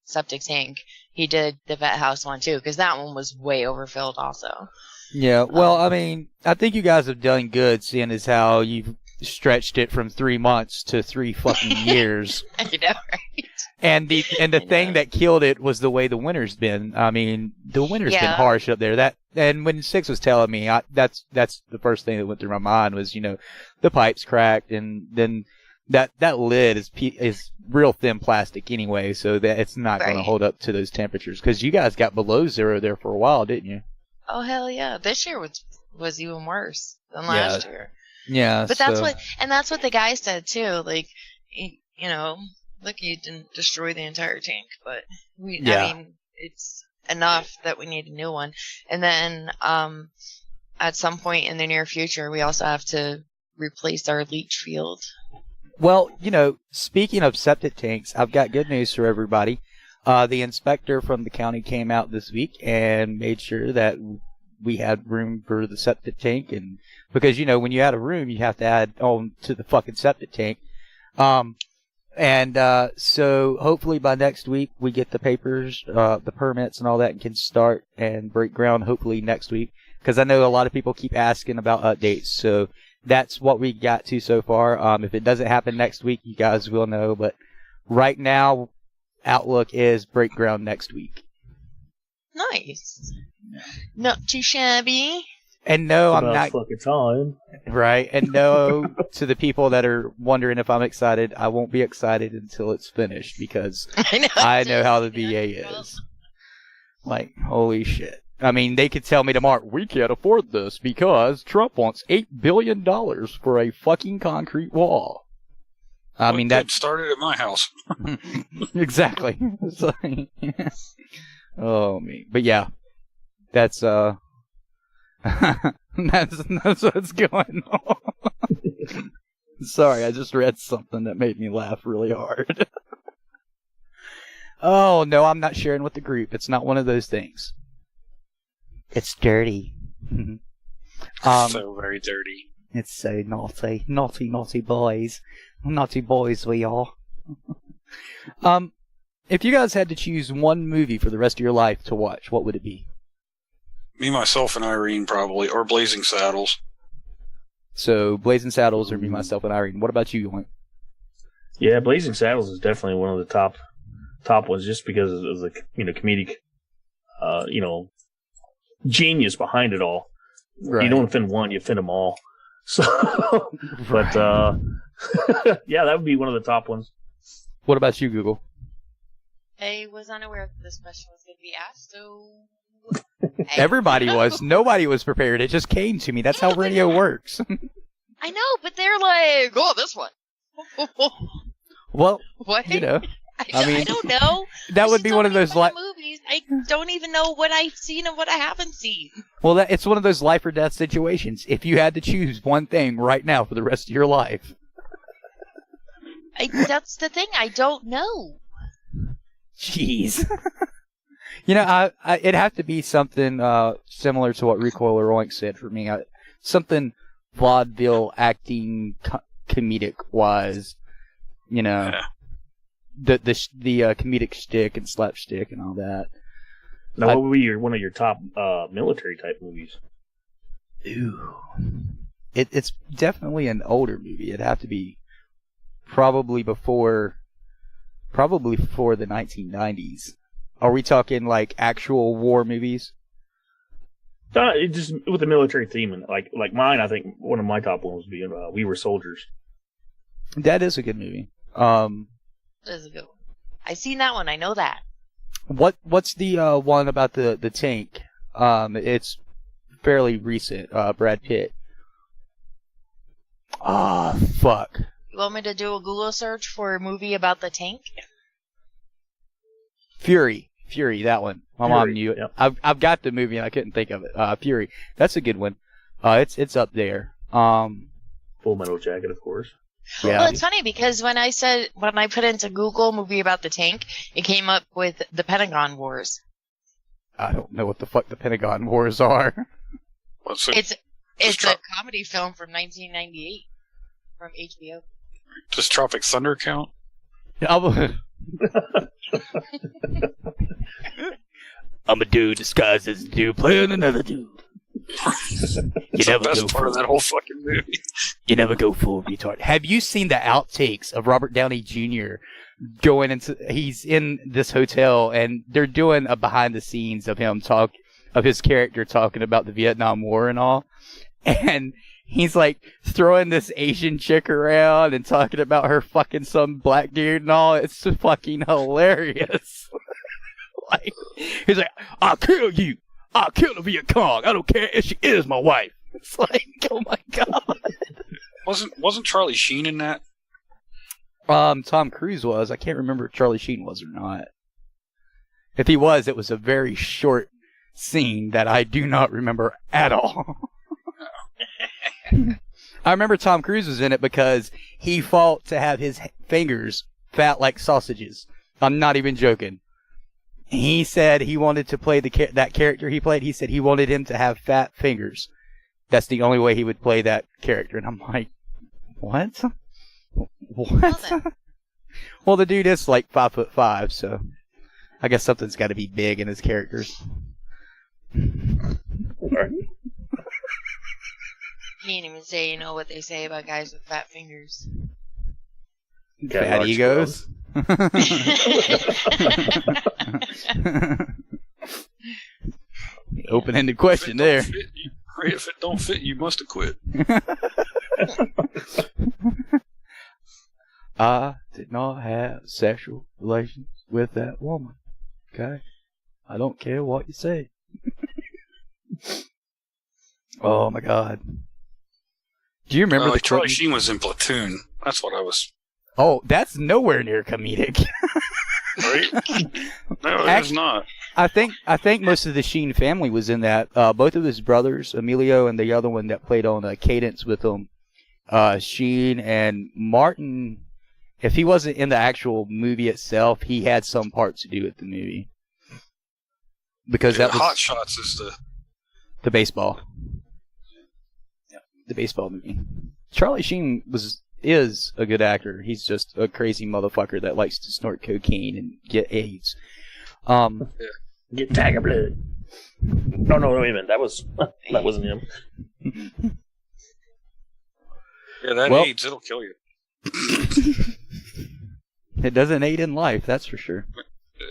septic tank, he did the vet house one too, because that one was way overfilled also. Yeah. Well, I mean, I think you guys have done good, seeing as how you've stretched it from 3 months to 3 fucking years. I know, right? And the thing that killed it was the way the winter's been. I mean, the winter's been harsh up there. And when Six was telling me, that's the first thing that went through my mind was, the pipes cracked, and then that lid is real thin plastic anyway, so that it's not going to hold up to those temperatures. Because you guys got below 0 there for a while, didn't you? Oh hell yeah! This year was even worse than last year. Yeah, but that's what the guy said too. Like, look, you didn't destroy the entire tank, but I mean, it's enough that we need a new one. And then, at some point in the near future, we also have to replace our leach field. Well, speaking of septic tanks, I've got good news for everybody. The inspector from the county came out this week and made sure that we had room for the septic tank, and because when you add a room, you have to add on to the fucking septic tank. So hopefully by next week we get the papers, the permits and all that, and can start and break ground hopefully next week, because I know a lot of people keep asking about updates. So that's what we got to so far. If it doesn't happen next week, you guys will know, but right now outlook is break ground next week. Nice. Not too shabby. And no, I'm not. Fucking time. Right. And no, to the people that are wondering if I'm excited, I won't be excited until it's finished, because I know how the VA is. Like, holy shit. I mean, they could tell me tomorrow, we can't afford this because Trump wants $8 billion for a fucking concrete wall. I mean, that started at my house. Exactly. Oh, me. But yeah, that's that's what's going on. Sorry, I just read something that made me laugh really hard. Oh, no, I'm not sharing with the group. It's not one of those things. It's dirty. So very dirty. It's so naughty. Naughty boys. Naughty boys we are. If you guys had to choose one movie for the rest of your life to watch, what would it be? Me, Myself, and Irene, probably. Or Blazing Saddles. So, Blazing Saddles or Me, Myself, and Irene. What about you, Yoink? Yeah, Blazing Saddles is definitely one of the top ones, just because of the comedic, genius behind it all. Right. You don't offend one, you offend them all. So, but yeah, that would be one of the top ones. What about you, Google? I was unaware that this question was going to be asked, so... Everybody was. Nobody was prepared. It just came to me. That's how radio works. I know, but they're like, oh, this one. Well, What? you know. I mean, I don't know. That would be one of those movies. I don't even know what I've seen and what I haven't seen. Well, it's one of those life or death situations. If you had to choose one thing right now for the rest of your life. That's the thing. I don't know. Jeez. You know, it'd have to be something similar to what Recoil or Oink said for me. Something vaudeville acting comedic wise. You know, the comedic shtick and slapstick and all that. Now, what would be one of your top military type movies? Ooh, it's definitely an older movie. It'd have to be probably before the 1990s. Are we talking like actual war movies? It just with the military theme, and like mine, I think one of my top ones would be We Were Soldiers. That is a good movie. That is a good one. I've seen that one. I know that. What's the one about the tank? It's fairly recent. Brad Pitt. Ah, fuck. You want me to do a Google search for a movie about the tank? Fury, that one. My mom knew it. Yep. I've got the movie and I couldn't think of it. Fury, that's a good one. It's up there. Full Metal Jacket, of course. Yeah. Well, it's funny because when I put into Google movie about the tank, it came up with the Pentagon Wars. I don't know what the fuck the Pentagon Wars are. It's a comedy film from 1998 from HBO. Does Tropic Thunder count? I'm a dude disguised as a dude playing another dude. It's the best part of that whole fucking movie. You never go full retard. Have you seen the outtakes of Robert Downey Jr. going into? He's in this hotel and they're doing a behind the scenes of his character talking about the Vietnam War and all, and he's like throwing this Asian chick around and talking about her fucking some black dude and all. It's fucking hilarious. Like, he's like, I'll kill you. I'll kill the Viet Cong. I don't care if she is my wife. It's like, oh my god. Wasn't Charlie Sheen in that? Tom Cruise was. I can't remember if Charlie Sheen was or not. If he was, it was a very short scene that I do not remember at all. I remember Tom Cruise was in it because he fought to have his fingers fat like sausages. I'm not even joking. He said he wanted to play that character he played. He said he wanted him to have fat fingers. That's the only way he would play that character. And I'm like, what? What? Well, the dude is like 5'5", so I guess something's got to be big in his characters. Right. You can't even say, what they say about guys with fat fingers. Fat egos. Open-ended question there. If it don't fit, you must have quit. I did not have sexual relations with that woman. Okay? I don't care what you say. Oh my god. Do you remember the Charlie Sheen was in Platoon. That's what I was. Oh, that's nowhere near comedic. Right? No, it's not. I think most of the Sheen family was in that. Both of his brothers, Emilio and the other one that played on Cadence with him, Sheen and Martin. If he wasn't in the actual movie itself, he had some part to do with the movie. Because that was Hot Shots is the baseball. Yeah, the baseball movie. Charlie Sheen is a good actor. He's just a crazy motherfucker that likes to snort cocaine and get AIDS. Get Tiger Blood. No, wait a minute. That wasn't him. Yeah, that AIDS, it'll kill you. It doesn't aid in life, that's for sure.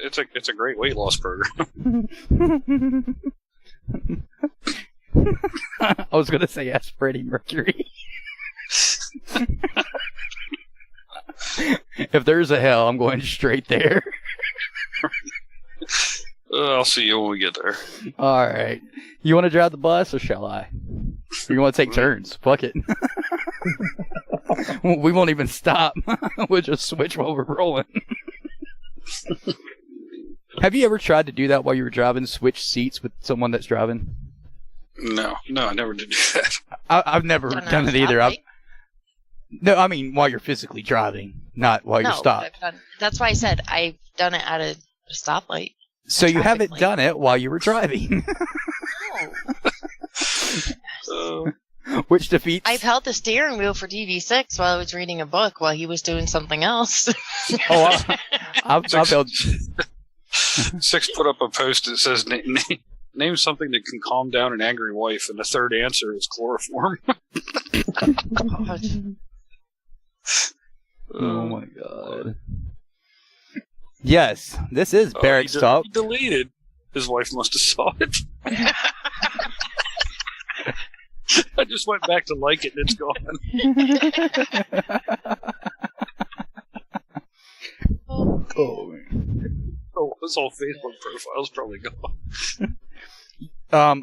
It's a great weight loss program. I was gonna say ask Freddie Mercury. If there's a hell, I'm going straight there. I'll see you when we get there. All right. You want to drive the bus, or shall I? Or you want to take turns? Fuck it. We won't even stop. We'll just switch while we're rolling. Have you ever tried to do that while you were driving? Switch seats with someone that's driving? No, I never did do that. I've never done it either. No, I mean while you're physically driving, not while you're stopped. That's why I said I've done it at a stoplight. So you haven't done it while you were driving. Which defeats... I've held the steering wheel for DV6 while I was reading a book while he was doing something else. I've held... Six put up a post that says, name something that can calm down an angry wife, and the third answer is chloroform. Oh my god. Yes, this is Barracks Talk. He deleted. His wife must have saw it. I just went back to like it and it's gone. His whole Facebook profile's probably gone.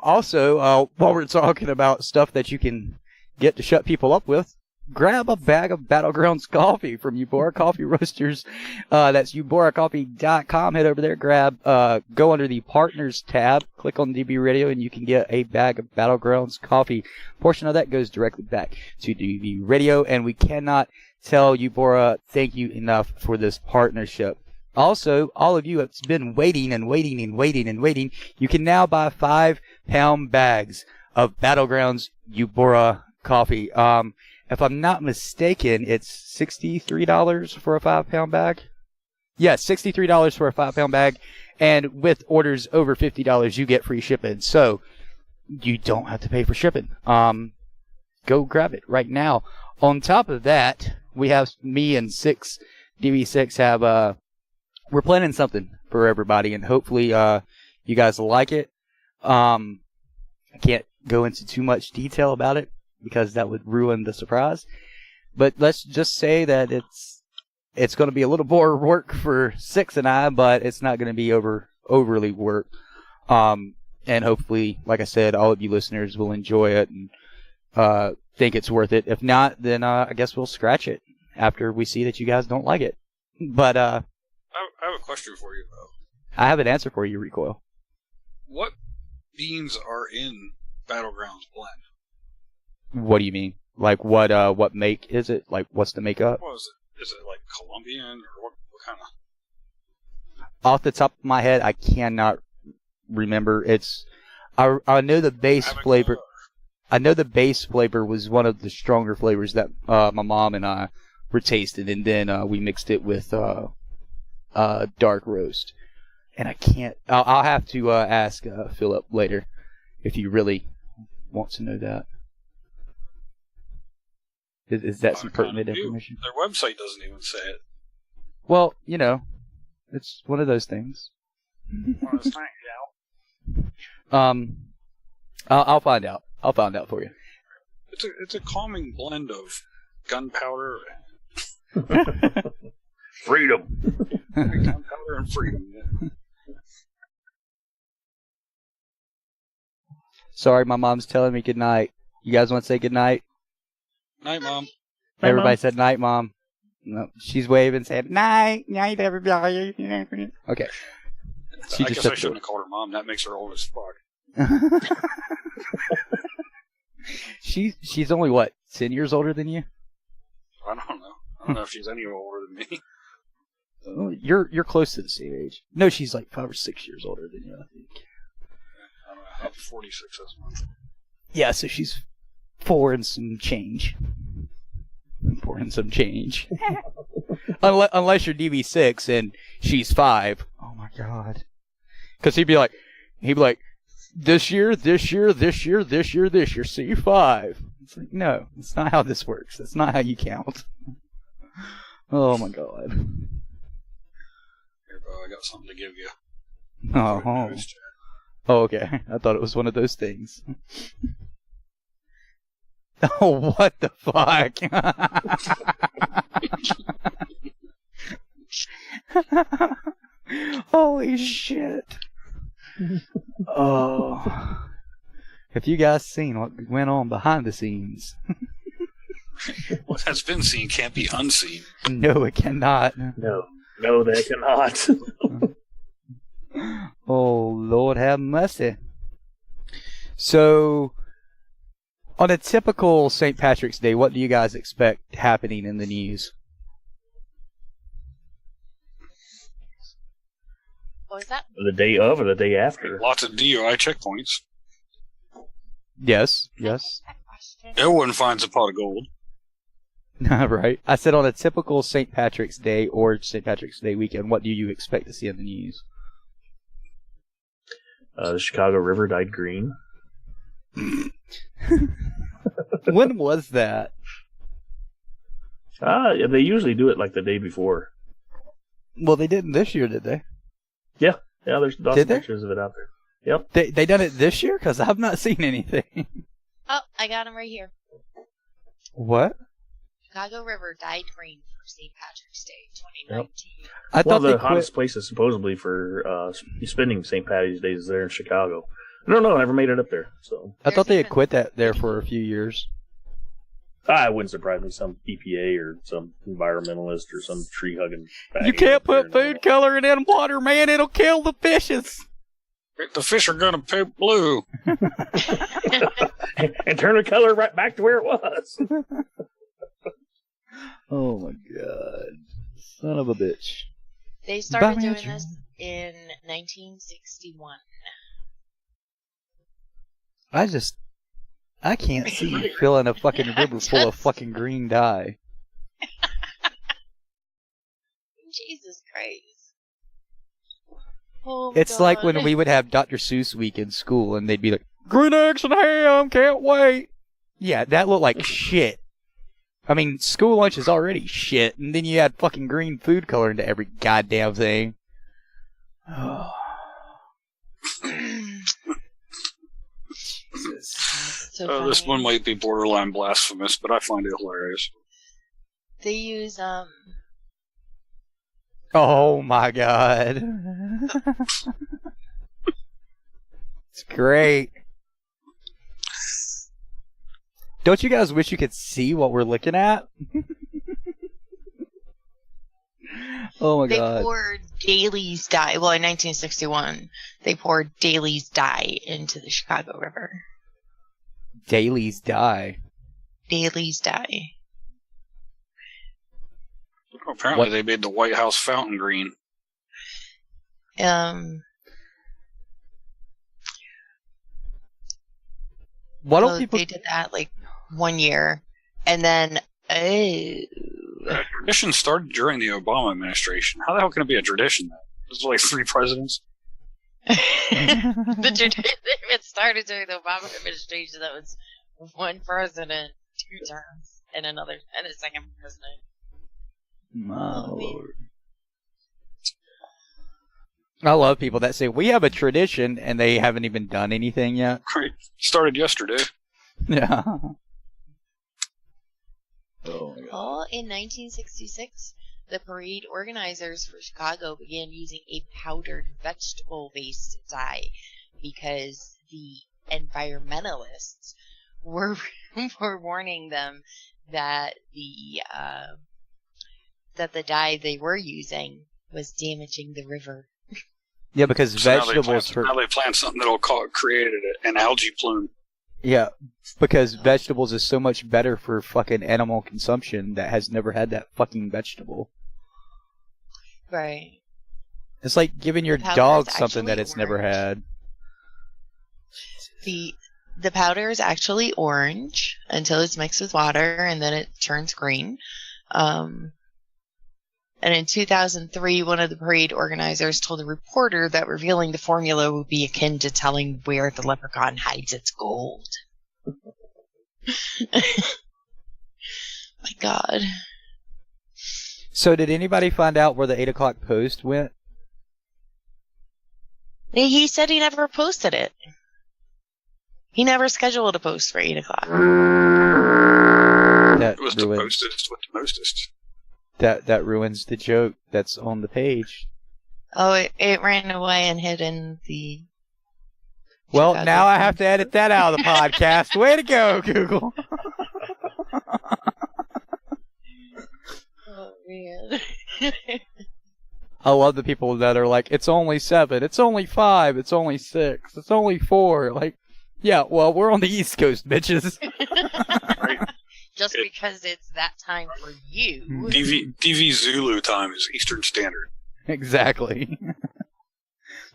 Also, while we're talking about stuff that you can get to shut people up with, grab a bag of Battlegrounds coffee from Ubora Coffee Roasters. That's uboracoffee.com. Head over there, go under the Partners tab, click on DB Radio, and you can get a bag of Battlegrounds coffee. A portion of that goes directly back to DB Radio, and we cannot tell Ubora thank you enough for this partnership. Also, all of you have been waiting, you can now buy 5-pound bags of Battlegrounds Ubora coffee. If I'm not mistaken, it's $63 for a 5-pound bag. Yes, $63 for a 5-pound bag. And with orders over $50, you get free shipping. So you don't have to pay for shipping. Go grab it right now. On top of that, we have me and DV6 have, we're planning something for everybody, and hopefully you guys like it. I can't go into too much detail about it because that would ruin the surprise. But let's just say that it's going to be a little more work for Six and I, but it's not going to be overly work. And hopefully, like I said, all of you listeners will enjoy it and think it's worth it. If not, then I guess we'll scratch it after we see that you guys don't like it. But I have a question for you, though. I have an answer for you, Recoil. What beans are in Battlegrounds blend? What do you mean? Like what make is it? Like what's the makeup? What is it? Is it like Colombian or what kind of? Off the top of my head, I cannot remember. I know the base flavor. I know the base flavor was one of the stronger flavors that my mom and I were tasting, and then we mixed it with dark roast. And I can't. I'll have to ask Philip later if you really want to know that. Is that some pertinent information? Their website doesn't even say it. Well, it's one of those things. I'll find out. I'll find out for you. It's a calming blend of gunpowder freedom. Gunpowder and freedom. Yeah. Sorry, my mom's telling me good night. You guys want to say good night? Night, Mom. Everybody said night, Mom. No, she's waving, saying night, everybody. Okay. I guess I shouldn't have called her Mom. That makes her old as fuck. She's only what, 10 years older than you? I don't know. I don't know if she's any older than me. Oh, you're close to the same age. No, she's like 5 or 6 years older than you, I think. I don't know. I'm 46 this month. Yeah, so she's 4 and some change. 4 and some change. Unless you're DV6 and she's 5. Oh my god. Because he'd be like, this year, see 5. It's like, no, that's not how this works. That's not how you count. Oh my god. Here, Bo, I got something to give you. Oh, okay. I thought it was one of those things. Oh, what the fuck? Holy shit. Oh. Have you guys seen what went on behind the scenes? What has been seen can't be unseen. No, it cannot. No, they cannot. Oh, Lord have mercy. So, on a typical St. Patrick's Day, what do you guys expect happening in the news? What was that? The day of or the day after? Lots of DUI checkpoints. Yes. Everyone finds a pot of gold. Right. I said on a typical St. Patrick's Day or St. Patrick's Day weekend, what do you expect to see in the news? The Chicago River dyed green. When was that? They usually do it like the day before. Well, they didn't this year, did they? Yeah, there's lots Did of they? pictures of it out there. Yep. They done it this year? Because I've not seen anything. Oh, I got him right here. What? Chicago River dyed green for St. Patrick's Day 2019. Yep. I One thought of the they quit. hottest places supposedly for spending St. Patty's Day is there in Chicago. I don't know, I never made it up there. So I thought they had quit that there for a few years. it wouldn't surprise me. Some EPA or some environmentalist or some tree hugging. You can't put food coloring in water, man. It'll kill the fishes. The fish are gonna poop blue. and turn the color right back to where it was. Oh my god. Son of a bitch. They started Buy me a doing drink. this in 1961. I can't see you filling a fucking river full of fucking green dye. Jesus Christ. Oh, It's like God. when we would have Dr. Seuss week in school and they'd be like, green eggs and ham, can't wait. Yeah, that looked like shit. I mean, school lunch is already shit, and then you add fucking green food color into every goddamn thing. Oh. So This funny. one might be borderline blasphemous, but I find it hilarious. They use Oh my god. It's great. Don't you guys wish you could see what we're looking at? Oh my they god. poured Daly's dye. Well, in 1961, they poured Daly's dye into the Chicago River. Daly's dye. Daly's dye. Apparently, they made the White House fountain green. Why don't so people? They did that like 1 year, and then Tradition started during the Obama administration. How the hell can it be a tradition? This is like 3 presidents. the tradition it started during the Obama administration. That was 1 president, 2 terms, and a second president. My lord. I love people that say we have a tradition and they haven't even done anything yet. Right. Started yesterday. Yeah. Well, in 1966, the parade organizers for Chicago began using a powdered vegetable-based dye because the environmentalists were warning them that the dye they were using was damaging the river. Yeah, because So vegetables now they plant something that'll create an algae plume. Yeah, because vegetables is so much better for fucking animal consumption that has never had that fucking vegetable. Right. It's like giving your The powder dog is something that actually it's never had. The powder is actually orange until it's mixed with water, and then it turns green. And in 2003, one of the parade organizers told a reporter that revealing the formula would be akin to telling where the leprechaun hides its gold. My God. So did anybody find out where the 8 o'clock post went? He said he never posted it. He never scheduled a post for 8 o'clock. That It was the ruined. postest with the mostest. That ruins the joke that's on the page. Oh, it ran away and hid in the. Well, now I have to edit that out of the podcast. Way to go, Google. Oh man. I love the people that are like, it's only 7, it's only 5, it's only 6, it's only 4. Like, yeah, well, we're on the East Coast, bitches. Just because it's that time for you. DV Zulu time is Eastern Standard. Exactly.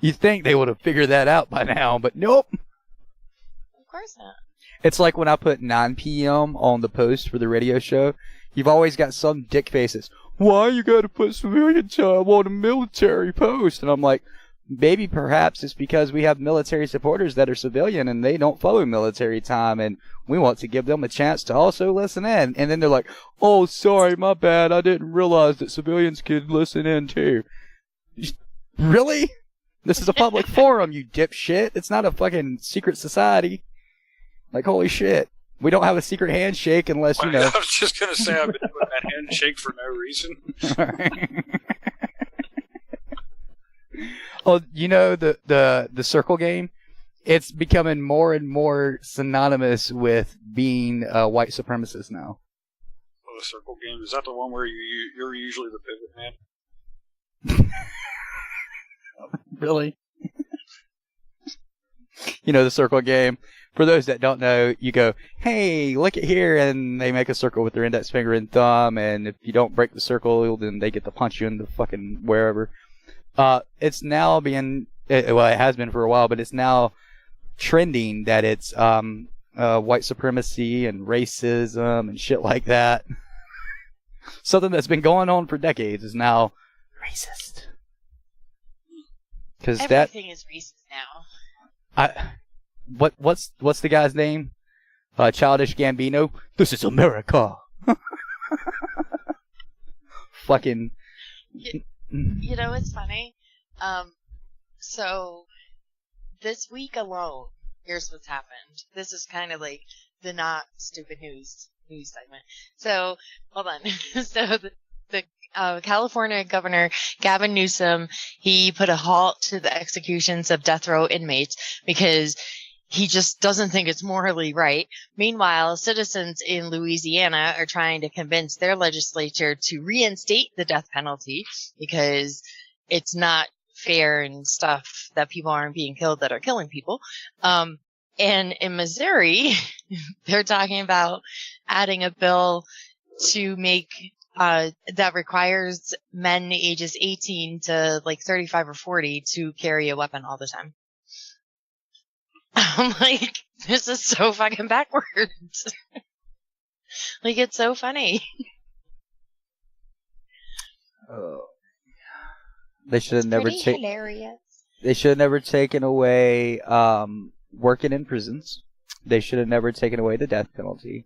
You'd think they would have figured that out by now, but nope. Of course not. It's like when I put 9 p.m. on the post for the radio show, you've always got some dick faces. Why you gotta put civilian time on a military post? And I'm like, maybe perhaps it's because we have military supporters that are civilian and they don't follow military time, and we want to give them a chance to also listen in. And then they're like, oh, sorry, my bad, I didn't realize that civilians could listen in too. Really? This is a public forum, you dipshit. It's not a fucking secret society. Like, holy shit. We don't have a secret handshake unless, you know. I was just going to say I've been doing that handshake for no reason. Oh, you know the circle game? It's becoming more and more synonymous with being a white supremacist now. Oh, the circle game? Is that the one where you're usually the pivot man? Really? You know the circle game? For those that don't know, you go, hey, look at here, and they make a circle with their index finger and thumb, and if you don't break the circle, then they get to punch you in the fucking wherever. It's now being, well, it has been for a while, but it's now trending that it's white supremacy and racism and shit like that. Something that's been going on for decades is now racist. Because everything is racist now. What's the guy's name? Childish Gambino. This is America. Fucking. You know, it's funny. So this week alone, here's what's happened. This is kind of like the not stupid news segment. So hold on. So the California Governor Gavin Newsom, he put a halt to the executions of death row inmates because he just doesn't think it's morally right. Meanwhile, citizens in Louisiana are trying to convince their legislature to reinstate the death penalty because it's not fair and stuff that people aren't being killed that are killing people. And in Missouri, they're talking about adding a bill to make that requires men ages 18 to like 35 or 40 to carry a weapon all the time. I'm like, this is so fucking backwards. Like, it's so funny. They should have never hilarious. They should have never taken away working in prisons. They should have never taken away the death penalty.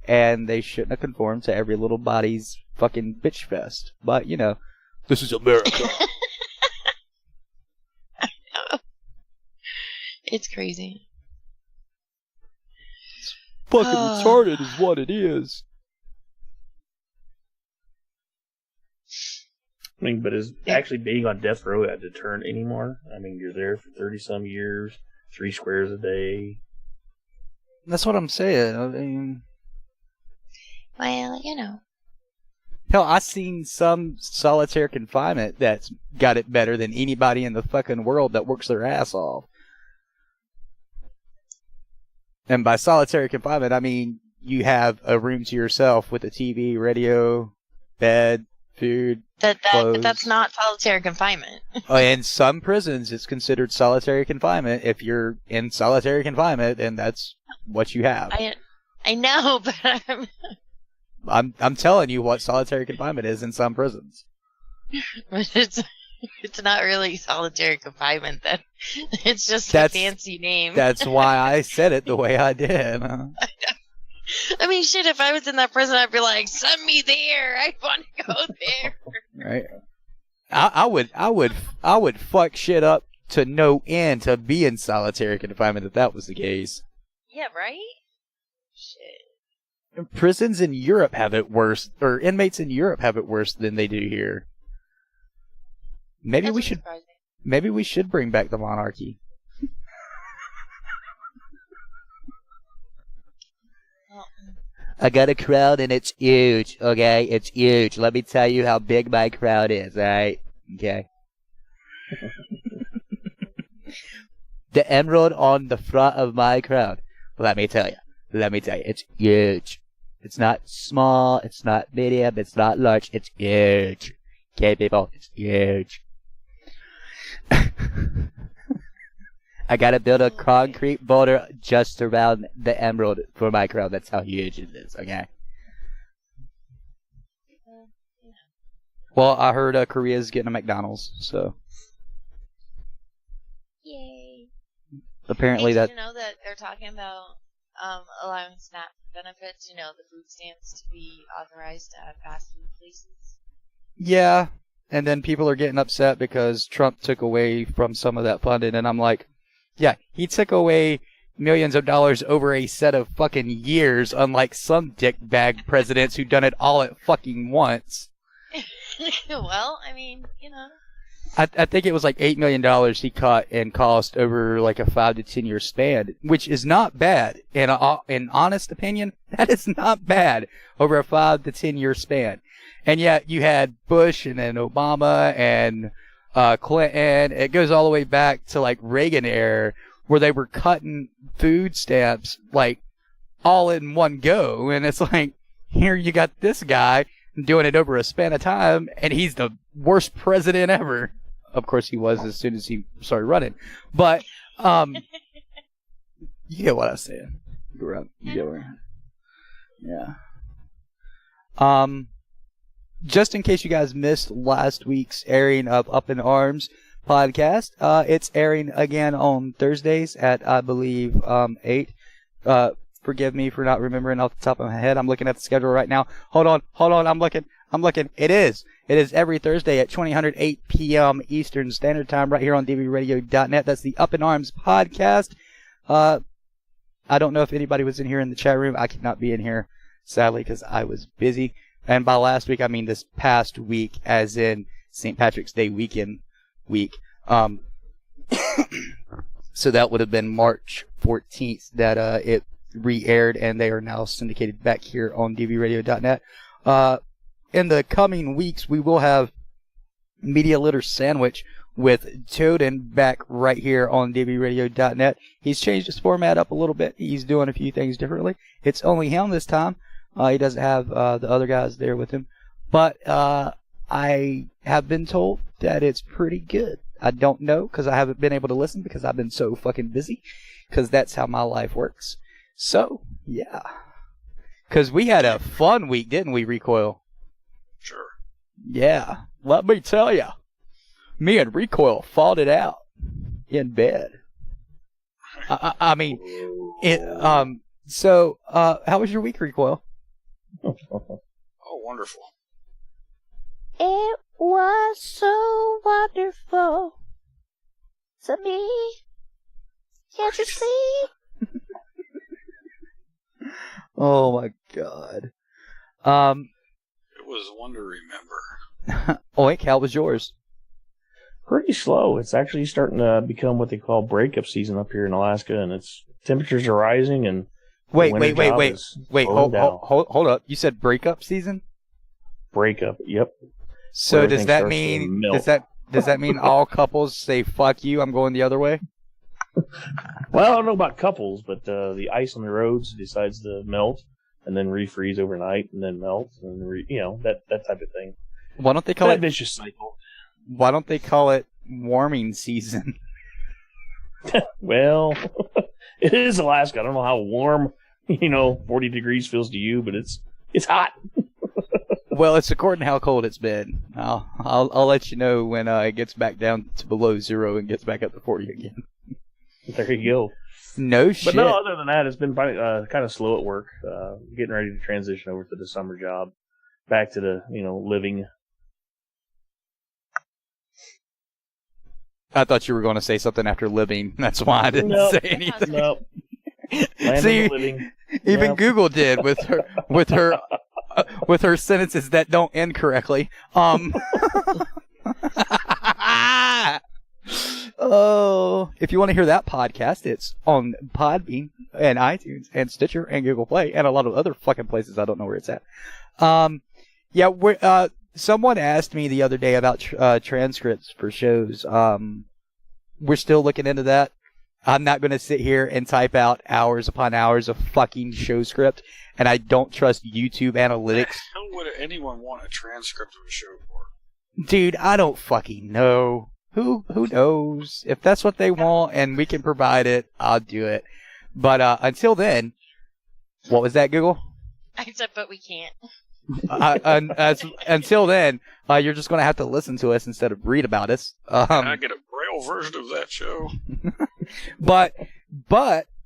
And they shouldn't have conformed to every little body's fucking bitch fest. But, you know, this is America. I know. It's crazy. It's fucking retarded is what it is. I mean, but is actually being on death row a deterrent anymore? I mean, you're there for 30-some years, 3 squares a day. That's what I'm saying. I mean... Well, you know. Hell, I've seen some solitary confinement that's got it better than anybody in the fucking world that works their ass off. And by solitary confinement, I mean you have a room to yourself with a TV, radio, bed, food, clothes. That's not solitary confinement. In some prisons, it's considered solitary confinement. If you're in solitary confinement, then that's what you have. I know, but I'm telling you what solitary confinement is in some prisons. It's not really solitary confinement then. It's just a fancy name. That's why I said it the way I did. I mean, shit, if I was in that prison, I'd be like, send me there. I want to go there. Right. I would fuck shit up to no end to be in solitary confinement if that was the case. Yeah, right? Shit. prisons in Europe have it worse, or inmates in Europe have it worse than they do here. Maybe we should bring back the monarchy. I got a crowd and it's huge, okay? It's huge. Let me tell you how big my crowd is, alright? Okay. The emerald on the front of my crown. Let me tell you, it's huge. It's not small, it's not medium, it's not large, it's huge. Okay, people, it's huge. I gotta build a concrete boulder just around the emerald for my crown. That's how huge it is, okay? Well, I heard Korea's getting a McDonald's, so. Yay. Apparently Did that. you know that they're talking about allowing SNAP benefits, the food stamps, to be authorized at fast food places? Yeah, and then people are getting upset because Trump took away from some of that funding, and I'm like, yeah, he took away millions of dollars over a set of fucking years, unlike some dickbag presidents who done it all at fucking once. Well, I think it was like $8 million he cut and cost over like a 5 to 10 year span, which is not bad. In honest opinion, that is not bad over a 5 to 10 year span. And yet you had Bush and then Obama and Clinton. It goes all the way back to like Reagan era, where they were cutting food stamps like all in one go. And it's like, here you got this guy doing it over a span of time, and he's the worst president ever. Of course he was as soon as he started running. But you get what I'm saying. You get where, yeah. Just in case you guys missed last week's airing of Up in Arms podcast, it's airing again on Thursdays at, I believe, 8. Forgive me for not remembering off the top of my head. I'm looking at the schedule right now. Hold on. I'm looking. It is every Thursday at 20:08 p.m. Eastern Standard Time right here on dvradio.net. That's the Up in Arms podcast. I don't know if anybody was in here in the chat room. I could not be in here, sadly, because I was busy. And by last week, I mean this past week, as in St. Patrick's Day weekend week. So that would have been March 14th that it re-aired, and they are now syndicated back here on dvradio.net. In the coming weeks, we will have Media Litter Sandwich with Toadin back right here on dvradio.net. He's changed his format up a little bit. He's doing a few things differently. It's only him this time. He doesn't have the other guys there with him. But I have been told that it's pretty good. I don't know, because I haven't been able to listen because I've been so fucking busy, because that's how my life works. So, yeah. Because we had a fun week, didn't we, Recoil? Sure. Yeah. Let me tell you. Me and Recoil fought it out in bed. I mean, so, how was your week, Recoil? Oh, wonderful. It was so wonderful to me. Can't you see? Oh my God. It was one to remember. Oink, how was yours? Pretty slow. It's actually starting to become what they call breakup season up here in Alaska, and temperatures are rising. And wait. Hold up. You said breakup season? Breakup. Yep. So does that mean does that mean all couples say fuck you? I'm going the other way. Well, I don't know about couples, but the ice on the roads decides to melt and then refreeze overnight and then melt and that type of thing. Why don't they call it vicious cycle? Why don't they call it warming season? Well, it is Alaska. I don't know how warm 40 degrees feels to you, but it's hot. Well, it's according to how cold it's been. I'll let you know when it gets back down to below 0 and gets back up to 40 again. There you go. No shit. But no, other than that, it's been kind of slow at work. Getting ready to transition over to the summer job, back to the living. I thought you were going to say something after living. That's why I didn't say anything. Nope. Land of the living. Even Google did with her sentences that don't end correctly. Oh, if you want to hear that podcast, it's on Podbean and iTunes and Stitcher and Google Play and a lot of other fucking places. I don't know where it's at. Someone asked me the other day about transcripts for shows. We're still looking into that. I'm not going to sit here and type out hours upon hours of fucking show script, and I don't trust YouTube analytics. How would anyone want a transcript of a show for? Dude, I don't fucking know. Who knows? If that's what they want and we can provide it, I'll do it. But until then, what was that, Google? I said, but we can't. Until then, you're just going to have to listen to us instead of read about us. I get a Braille version of that show. But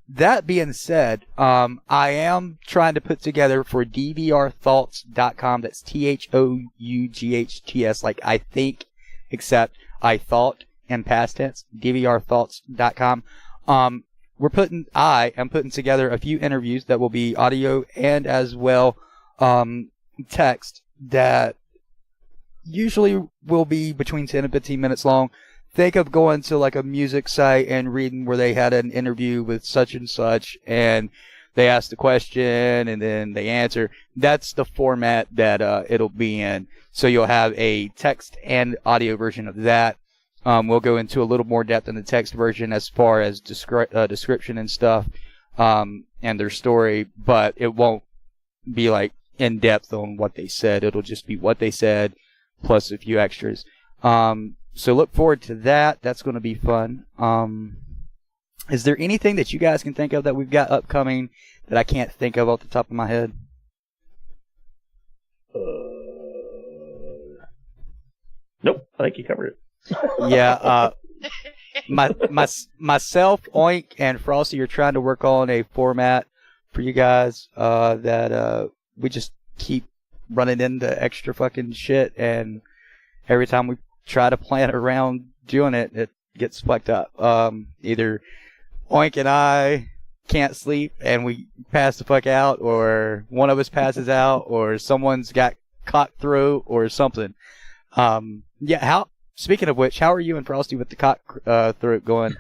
that being said, I am trying to put together for dvrthoughts.com. That's THOUGHTS, like I think, except I thought in past tense. dvrthoughts.com. I am putting together a few interviews that will be audio and as well text that usually will be between 10 and 15 minutes long. Think of going to like a music site and reading where they had an interview with such and such and they asked the question and then they answer. That's the format that it'll be in. So you'll have a text and audio version of that. We'll go into a little more depth in the text version as far as description and stuff and their story, but it won't be like in depth on what they said. It'll just be what they said plus a few extras. So look forward to that. That's going to be fun. Is there anything that you guys can think of that we've got upcoming that I can't think of off the top of my head? Nope. I think you covered it. Yeah. Myself, Oink, and Frosty are trying to work on a format for you guys that we just keep running into extra fucking shit, and every time we try to plan around doing it, it gets fucked up. Either Oink and I can't sleep and we pass the fuck out, or one of us passes out, or someone's got cock throat or something. Speaking of which, how are you and Frosty with the cock throat going?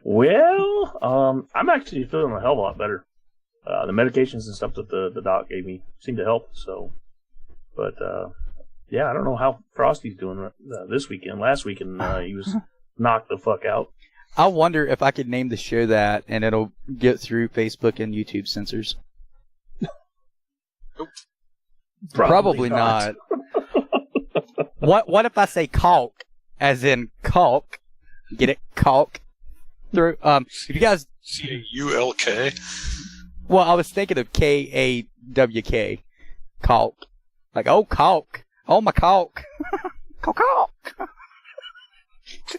Well, I'm actually feeling a hell of a lot better. The medications and stuff that the doc gave me seem to help. So, but yeah, I don't know how Frosty's doing this weekend. Last weekend, he was knocked the fuck out. I wonder if I could name the show that, and it'll get through Facebook and YouTube censors. Nope. Probably not. What if I say caulk, as in caulk? Get it? Caulk. Through. If you guys. CAULK. Well, I was thinking of KAWK. Caulk. Like, oh, caulk. Oh, my caulk. Caulk.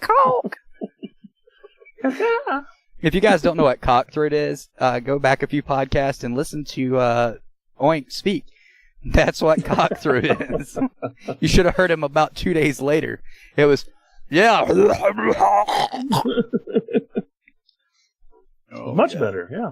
Caulk. If you guys don't know what cock throat is, go back a few podcasts and listen to Oink speak. That's what cock throat is. You should have heard him about 2 days later. It was, yeah. Much better, yeah.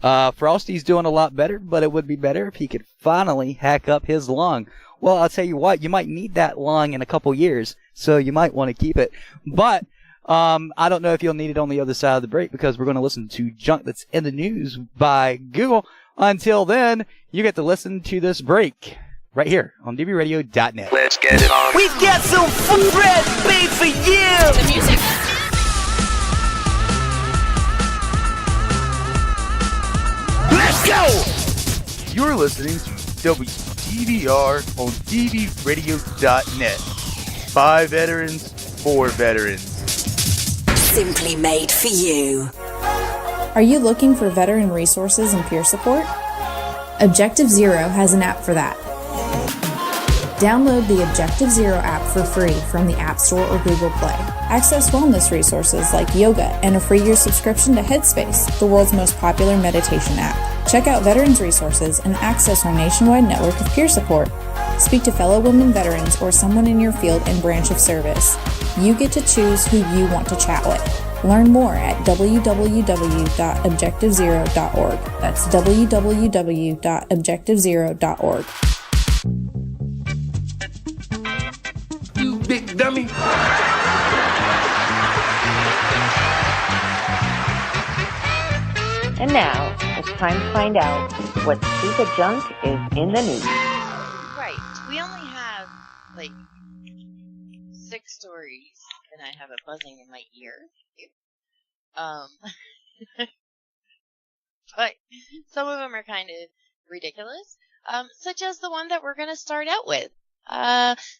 Yeah. Frosty's doing a lot better, but it would be better if he could finally hack up his lung. Well, I'll tell you what, you might need that lung in a couple years, so you might want to keep it. But I don't know if you'll need it on the other side of the break, because we're going to listen to Junk That's in the News by Google. Until then, you get to listen to this break right here on dvradio.net. Let's get it on. We've got some fresh beat for you. The music. Let's go! You're listening to WTVR on dvradio.net. By veterans, for veterans. Simply made for you. Are you looking for veteran resources and peer support? Objective Zero has an app for that. Download the Objective Zero app for free from the App Store or Google Play. Access wellness resources like yoga and a free year subscription to Headspace, the world's most popular meditation app. Check out veterans resources and access our nationwide network of peer support. Speak to fellow women veterans or someone in your field and branch of service. You get to choose who you want to chat with. Learn more at www.objectivezero.org. That's www.objectivezero.org. You big dummy. And now, it's time to find out what stupid junk is in the news. Right. We only have, like, 6 stories, and I have it buzzing in my ear. But some of them are kind of ridiculous, such as the one that we're going to start out with.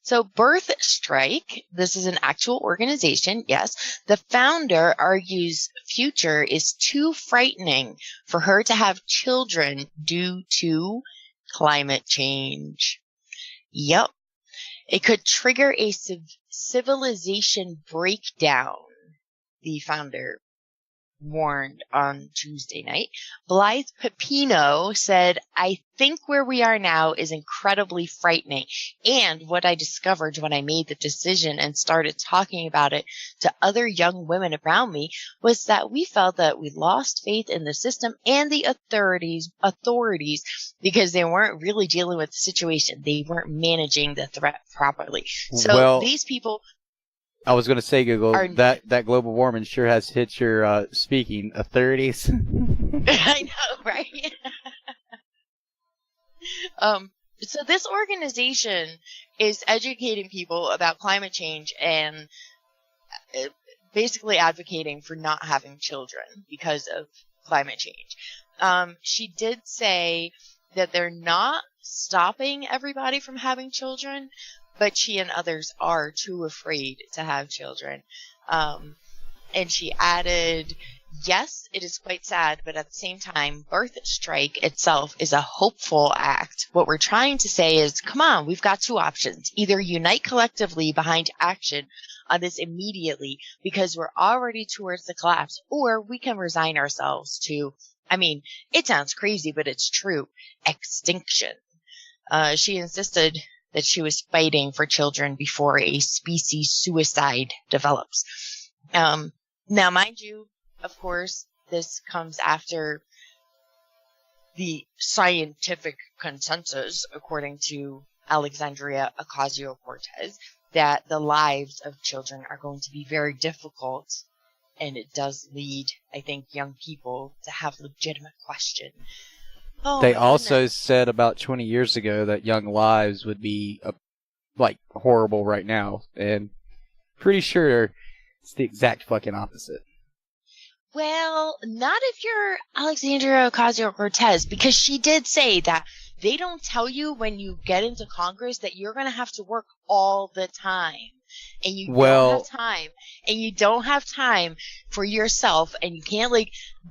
So Birth Strike, this is an actual organization, yes. The founder argues future is too frightening for her to have children due to climate change. Yep. It could trigger a civilization breakdown, the founder warned on Tuesday night. Blythe Pepino said, I think where we are now is incredibly frightening. And what I discovered when I made the decision and started talking about it to other young women around me was that we felt that we lost faith in the system and the authorities because they weren't really dealing with the situation. They weren't managing the threat properly. So these people... I was going to say, Google, that global warming sure has hit your speaking authorities. I know, right? So this organization is educating people about climate change and basically advocating for not having children because of climate change. She did say that they're not stopping everybody from having children, but she and others are too afraid to have children. And she added, yes, it is quite sad, but at the same time, Birth Strike itself is a hopeful act. What we're trying to say is, come on, we've got 2 options. Either unite collectively behind action on this immediately because we're already towards the collapse, or we can resign ourselves to, I mean, it sounds crazy, but it's true, extinction. She insisted that she was fighting for children before a species suicide develops. Now, mind you, of course, this comes after the scientific consensus, according to Alexandria Ocasio-Cortez, that the lives of children are going to be very difficult, and it does lead, I think, young people to have legitimate question. Oh, they also said about 20 years ago that young lives would be horrible right now, and pretty sure it's the exact fucking opposite. Well, not if you're Alexandria Ocasio-Cortez, because she did say that they don't tell you when you get into Congress that you're going to have to work all the time. And you don't have time. And you don't have time for yourself. And you can't,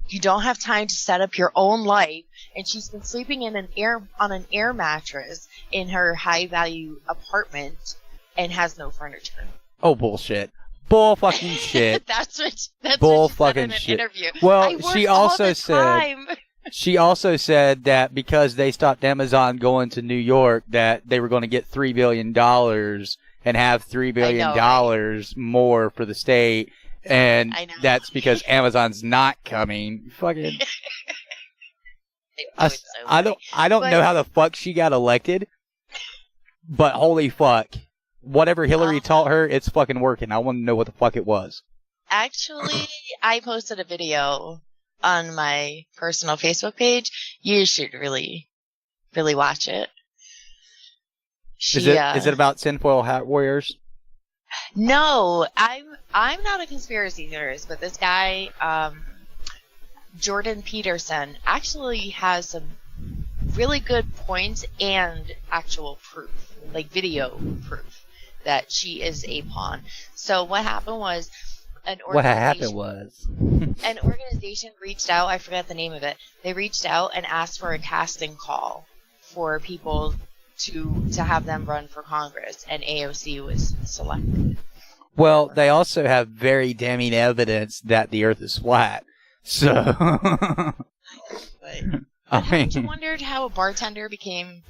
you don't have time to set up your own life. And she's been sleeping on an air mattress in her high-value apartment and has no furniture. Oh, bullshit. Bull fucking shit. That's what she said in an interview. Well, she also said that because they stopped Amazon going to New York, that they were going to get $3 billion and have $3 billion more for the state, and that's because Amazon's not coming. Fucking. I don't know how the fuck she got elected, but holy fuck. Whatever Hillary taught her, it's fucking working. I want to know what the fuck it was. Actually, I posted a video on my personal Facebook page. You should really, really watch it. Is it about tinfoil hat warriors? No, I'm not a conspiracy theorist, but this guy, Jordan Peterson, actually has some really good points and actual proof, like video proof, that she is a pawn. So what happened was an organization reached out. I forgot the name of it. They reached out and asked for a casting call for people to have them run for Congress, and AOC was selected. Well, they also have very damning evidence that the Earth is flat. So, Haven't you wondered how a bartender became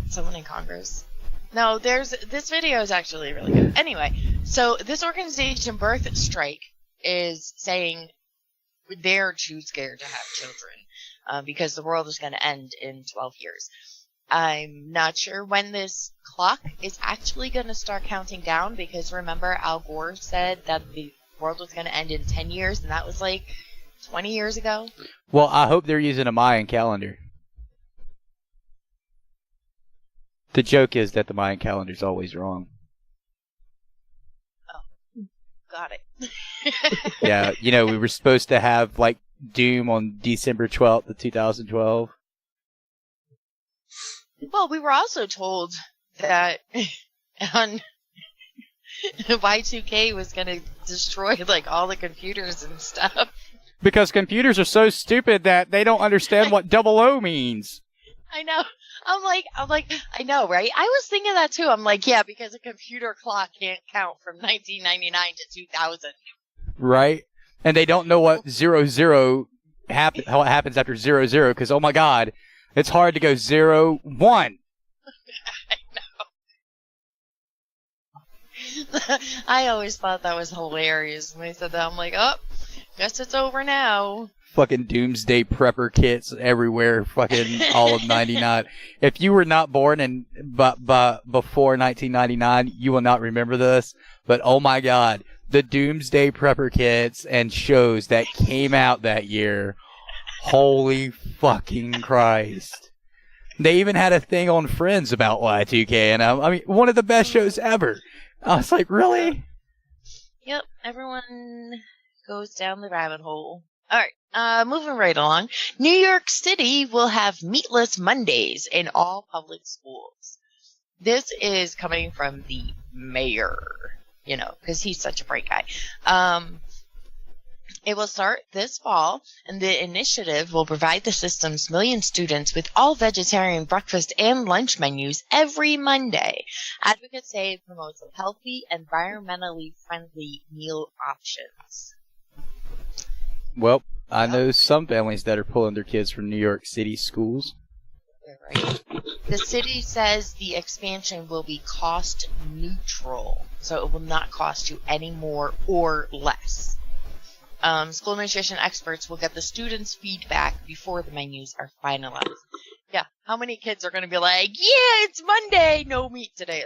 someone in Congress? No, this video is actually really good. Anyway, so this organization, Birth Strike, is saying they're too scared to have children because the world is going to end in 12 years. I'm not sure when this clock is actually going to start counting down because remember Al Gore said that the world was going to end in 10 years and that was like 20 years ago. Well, I hope they're using a Mayan calendar. The joke is that the Mayan calendar is always wrong. Oh, got it. Yeah, you know, we were supposed to have like Doom on December 12th of 2012. Well, we were also told that on Y2K was going to destroy like all the computers and stuff. Because computers are so stupid that they don't understand what 00 means. I know. I'm like, I know, right? I was thinking that too. I'm like, yeah, because a computer clock can't count from 1999 to 2000. Right? And they don't know what 00 how it happens after 00 because, oh my God, it's hard to go 0, 1. I know. I always thought that was hilarious when they said that. I'm like, oh, guess it's over now. Fucking doomsday prepper kits everywhere, fucking all of 99. If you were not born in but before 1999, you will not remember this. But oh my God, the doomsday prepper kits and shows that came out that year. Holy fucking Christ. They even had a thing on Friends about Y2K, and I mean, one of the best shows ever. I was like, really? Yep, everyone goes down the rabbit hole. All right, moving right along. New York City will have meatless Mondays in all public schools. This is coming from the mayor, you know, because he's such a bright guy. It will start this fall, and the initiative will provide the system's million students with all vegetarian breakfast and lunch menus every Monday. Advocates say it promotes healthy, environmentally friendly meal options. Well, I know some families that are pulling their kids from New York City schools. Right. The city says the expansion will be cost neutral, so it will not cost you any more or less. School nutrition experts will get the students' feedback before the menus are finalized. Yeah, how many kids are going to be like, yeah, it's Monday, no meat today?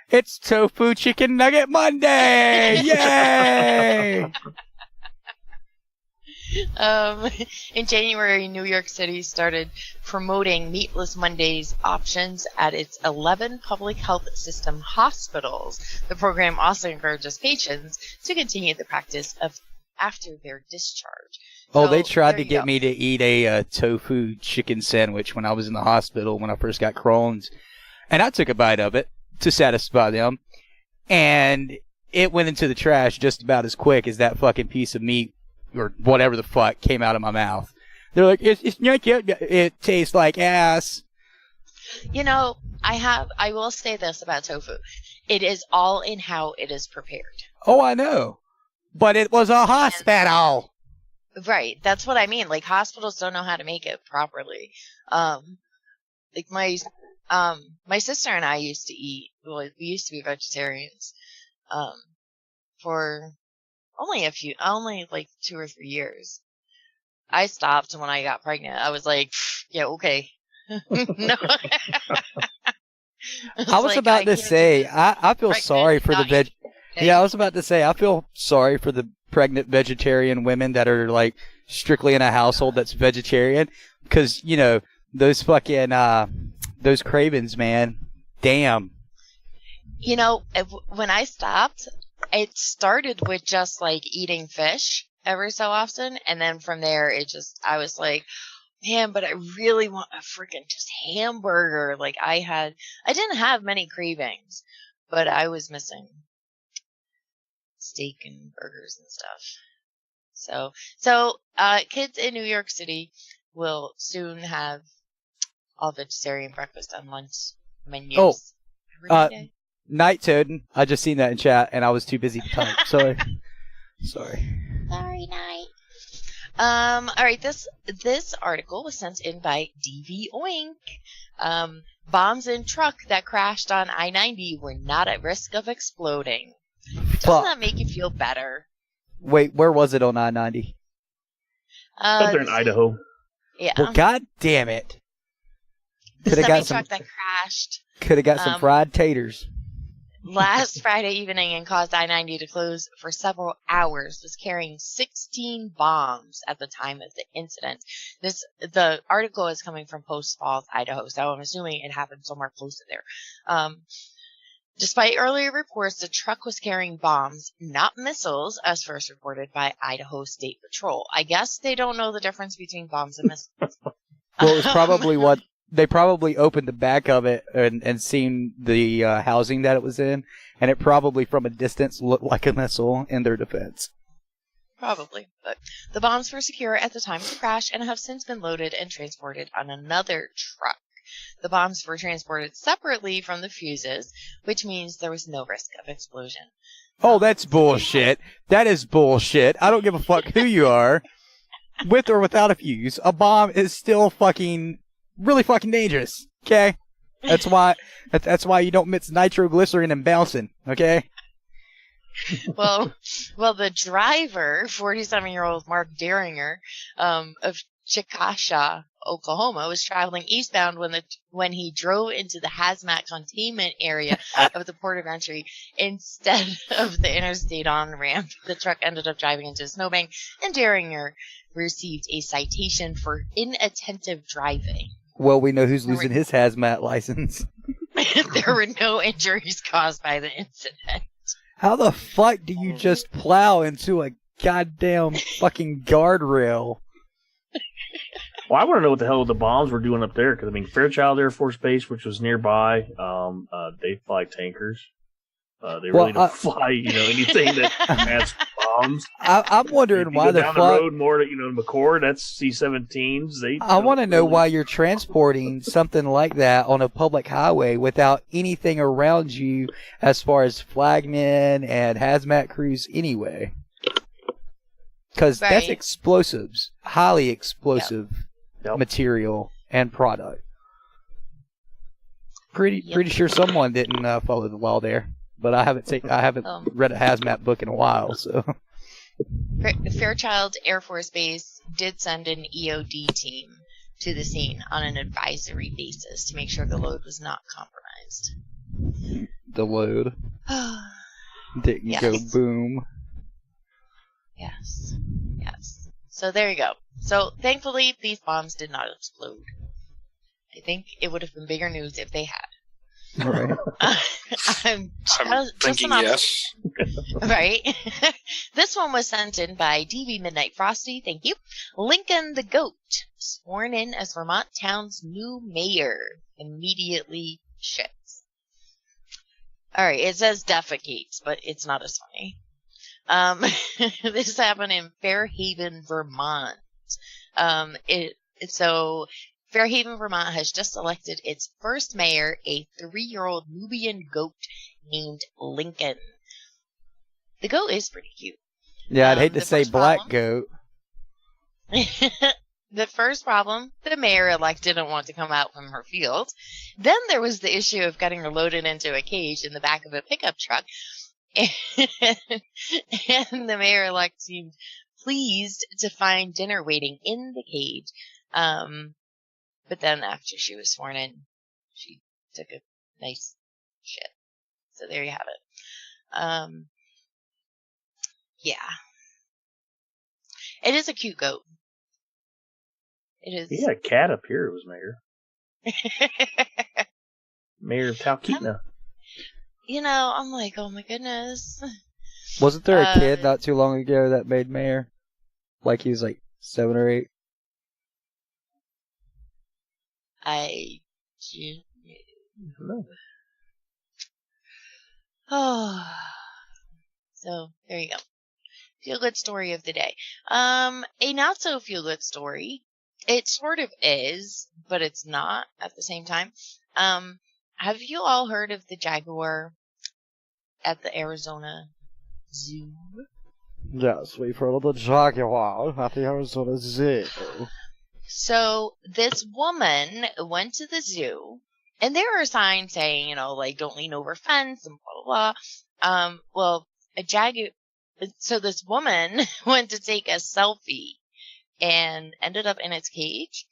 It's Tofu Chicken Nugget Monday! Yay! In January, New York City started promoting Meatless Mondays options at its 11 public health system hospitals. The program also encourages patients to continue the practice of after their discharge. Oh, So, they tried there to you get go. me to eat a tofu chicken sandwich when I was in the hospital when I first got Crohn's. And I took a bite of it to satisfy them. And it went into the trash just about as quick as that fucking piece of meat or whatever the fuck came out of my mouth. They're like, it's not good. It tastes like ass. You know, I will say this about tofu. It is all in how it is prepared. Oh, I know. But it was a hospital. Right. That's what I mean. Like, hospitals don't know how to make it properly. Like my sister and I used to eat, well, we used to be vegetarians, for only like 2 or 3 years. I stopped when I got pregnant. I was like, yeah, okay. No. I was about to say, I feel sorry for the Yeah, I was about to say, I feel sorry for the pregnant vegetarian women that are, like, strictly in a household that's vegetarian. Because, you know, those fucking, those cravings, man. Damn. You know, when I stopped, it started with just, like, eating fish every so often. And then from there, I was like, man, but I really want a freaking just hamburger. Like, I didn't have many cravings, but I was missing steak and burgers and stuff. So kids in New York City will soon have all vegetarian breakfast and lunch menus. Oh, every Monday. Night Toad. I just seen that in chat, and I was too busy to type. Sorry. Sorry, Night. All right, this article was sent in by DV Oink. Bombs in truck that crashed on I-90 were not at risk of exploding. Doesn't that make you feel better? Wait, where was it on I-90? Up there in Idaho. Yeah. Well, god damn it. The Could have got semi-truck some. that crashed Could have got some fried taters. last Friday evening and caused I-90 to close for several hours was carrying 16 bombs at the time of the incident. The article is coming from Post Falls, Idaho, so I'm assuming it happened somewhere close to there. Despite earlier reports, the truck was carrying bombs, not missiles, as first reported by Idaho State Patrol. I guess they don't know the difference between bombs and missiles. Well, it was probably what they probably opened the back of it and seen the housing that it was in, and it probably from a distance looked like a missile in their defense. Probably, but the bombs were secure at the time of the crash and have since been loaded and transported on another truck. The bombs were transported separately from the fuses, which means there was no risk of explosion. Oh, that's bullshit. That is bullshit. I don't give a fuck who you are, with or without a fuse. A bomb is still really fucking dangerous. Okay, that's why you don't mix nitroglycerin and bouncing. Okay. Well, the driver, 47-year-old Mark Daringer, of Chickasha, Oklahoma, was traveling eastbound when he drove into the hazmat containment area of the port of entry instead of the interstate on-ramp. The truck ended up driving into a snowbank, and Daringer received a citation for inattentive driving. Well, we know who's losing his hazmat license. There were no injuries caused by the incident. How the fuck do you just plow into a goddamn fucking guardrail? Well, I want to know what the hell the bombs were doing up there, because, I mean, Fairchild Air Force Base, which was nearby, they fly tankers. They really don't fly, anything that has bombs. I'm wondering why the down fuck. the road more to, McCord, that's C-17s. I want to know why you're transporting something like that on a public highway without anything around you as far as flagmen and hazmat crews anyway. Because that's explosives, highly explosive material and product. Pretty sure someone didn't follow the law there, but I haven't read a hazmat book in a while. So Fairchild Air Force Base did send an EOD team to the scene on an advisory basis to make sure the load was not compromised. The load didn't go boom. Yes. So there you go. So thankfully, these bombs did not explode. I think it would have been bigger news if they had. Right. I'm thinking yes. Right. This one was sent in by DV Midnight Frosty. Thank you. Lincoln the Goat, sworn in as Vermont town's new mayor, immediately shits. All right. It says defecates, but it's not as funny. This happened in Fairhaven, Vermont. So Fairhaven, Vermont has just elected its first mayor, a 3-year-old Nubian goat named Lincoln. The goat is pretty cute. Yeah, I'd hate to say black goat. The first problem, the mayor-elect didn't want to come out from her field. Then there was the issue of getting her loaded into a cage in the back of a pickup truck. And the mayor-elect seemed pleased to find dinner waiting in the cage. But then after she was sworn in, she took a nice shit. So there you have it. Yeah. It is a cute goat. It is. He had a cat up here who was mayor. Mayor of Talkeetna. I'm like, oh my goodness. Wasn't there a kid not too long ago that made mayor? Like he was like 7 or 8? I don't know. Oh. So, there you go. Feel-good story of the day. A not-so-feel-good story. It sort of is, but it's not at the same time. Have you all heard of the jaguar at the Arizona Zoo? Yes, we've heard of the Jaguar at the Arizona Zoo. So this woman went to the zoo, and there were signs saying, you know, like, don't lean over fence and blah, blah, blah. Well, so this woman went to take a selfie and ended up in its cage.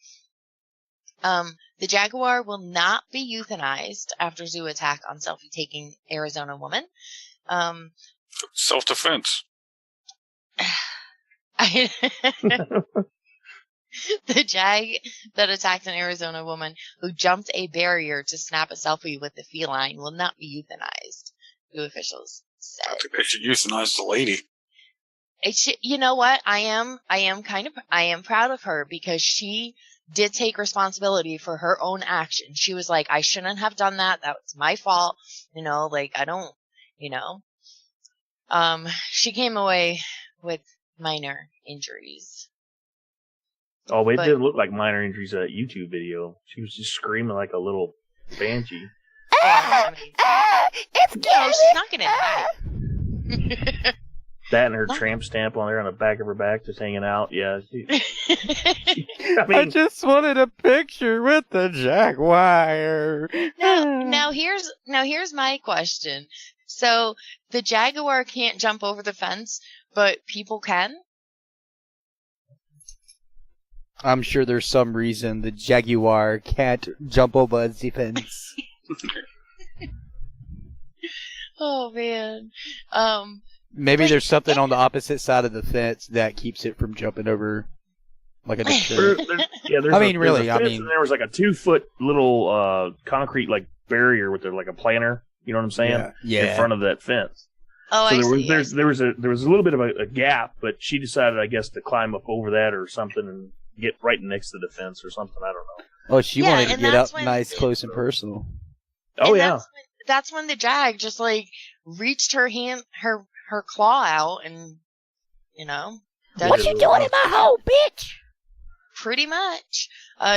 The jaguar will not be euthanized after zoo attack on selfie-taking Arizona woman. Self-defense. The jag that attacked an Arizona woman who jumped a barrier to snap a selfie with the feline will not be euthanized, zoo officials said. I think they should euthanize the lady. You know what? I am proud of her because she did take responsibility for her own action. She was like, I shouldn't have done that. That was my fault. You know, like, I don't, you know. She came away with minor injuries. Oh, it didn't look like minor injuries in that YouTube video. She was just screaming like a little banshee. It's no, she's not gonna die. That and her tramp stamp on there on the back of her back, just hanging out. Yeah. I just wanted a picture with the jaguar. Now here's my question. So the jaguar can't jump over the fence, but people can? I'm sure there's some reason the jaguar can't jump over the fence. Oh man. Maybe there's something on the opposite side of the fence that keeps it from jumping over, like a There was like a 2-foot little concrete like barrier with like a planter. You know what I'm saying? Yeah. In front of that fence. Oh, so I there was a little bit of a gap, but she decided, I guess, to climb up over that or something and get right next to the fence or something. I don't know. Oh, she wanted to get up nice, close, and personal. Oh yeah. That's when the jag just like reached her hand, her claw out, and you know. What you doing in my hole, bitch? Pretty much.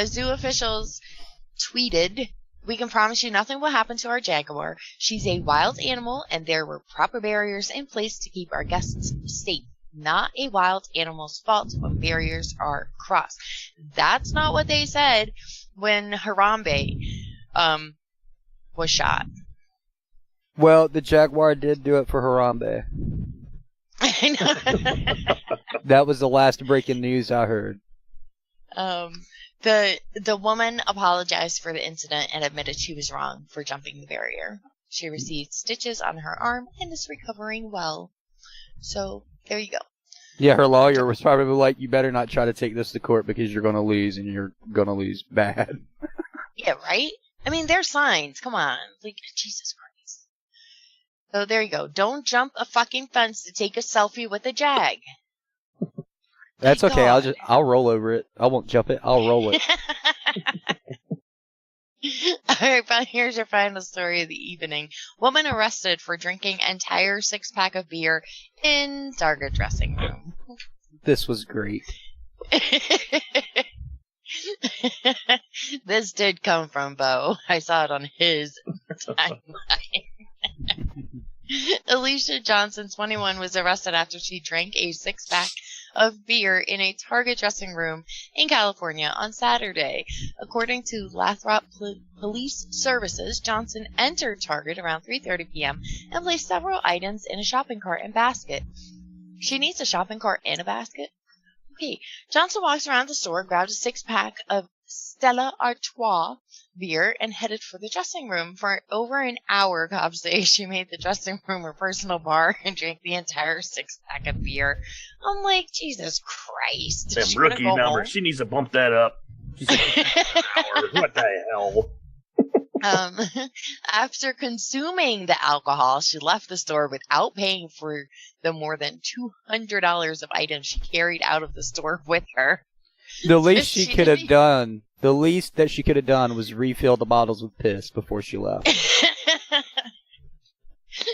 Zoo officials tweeted, "We can promise you nothing will happen to our jaguar. She's a wild animal, and there were proper barriers in place to keep our guests safe. Not a wild animal's fault when barriers are crossed." That's not what they said when Harambe was shot. Well, the jaguar did do it for Harambe. I know. That was the last breaking news I heard. The woman apologized for the incident and admitted she was wrong for jumping the barrier. She received stitches on her arm and is recovering well. So, there you go. Yeah, her lawyer was probably like, you better not try to take this to court because you're going to lose, and you're going to lose bad. Yeah, right? I mean, there's signs. Come on. Like, Jesus Christ. So, there you go. Don't jump a fucking fence to take a selfie with a jag. That's okay. I'll roll over it. I won't jump it. I'll roll it. Alright, but here's your final story of the evening. Woman arrested for drinking entire 6-pack of beer in Target dressing room. This was great. This did come from Bo. I saw it on his timeline. Alicia Johnson, 21, was arrested after she drank a 6-pack of beer in a Target dressing room in California on Saturday. According to Lathrop Police Services, Johnson entered Target around 3:30 p.m. and placed several items in a shopping cart and basket. She needs a shopping cart and a basket? Okay. Johnson walks around the store, grabbed a 6-pack of Stella Artois beer, and headed for the dressing room. For over an hour, cops say, she made the dressing room her personal bar and drank the entire 6-pack of beer. I'm like, Jesus Christ. That rookie number. She needs to bump that up. What the hell? After consuming the alcohol, she left the store without paying for the more than $200 of items she carried out of the store with her. The least she could have done, the least that she could have done was refill the bottles with piss before she left.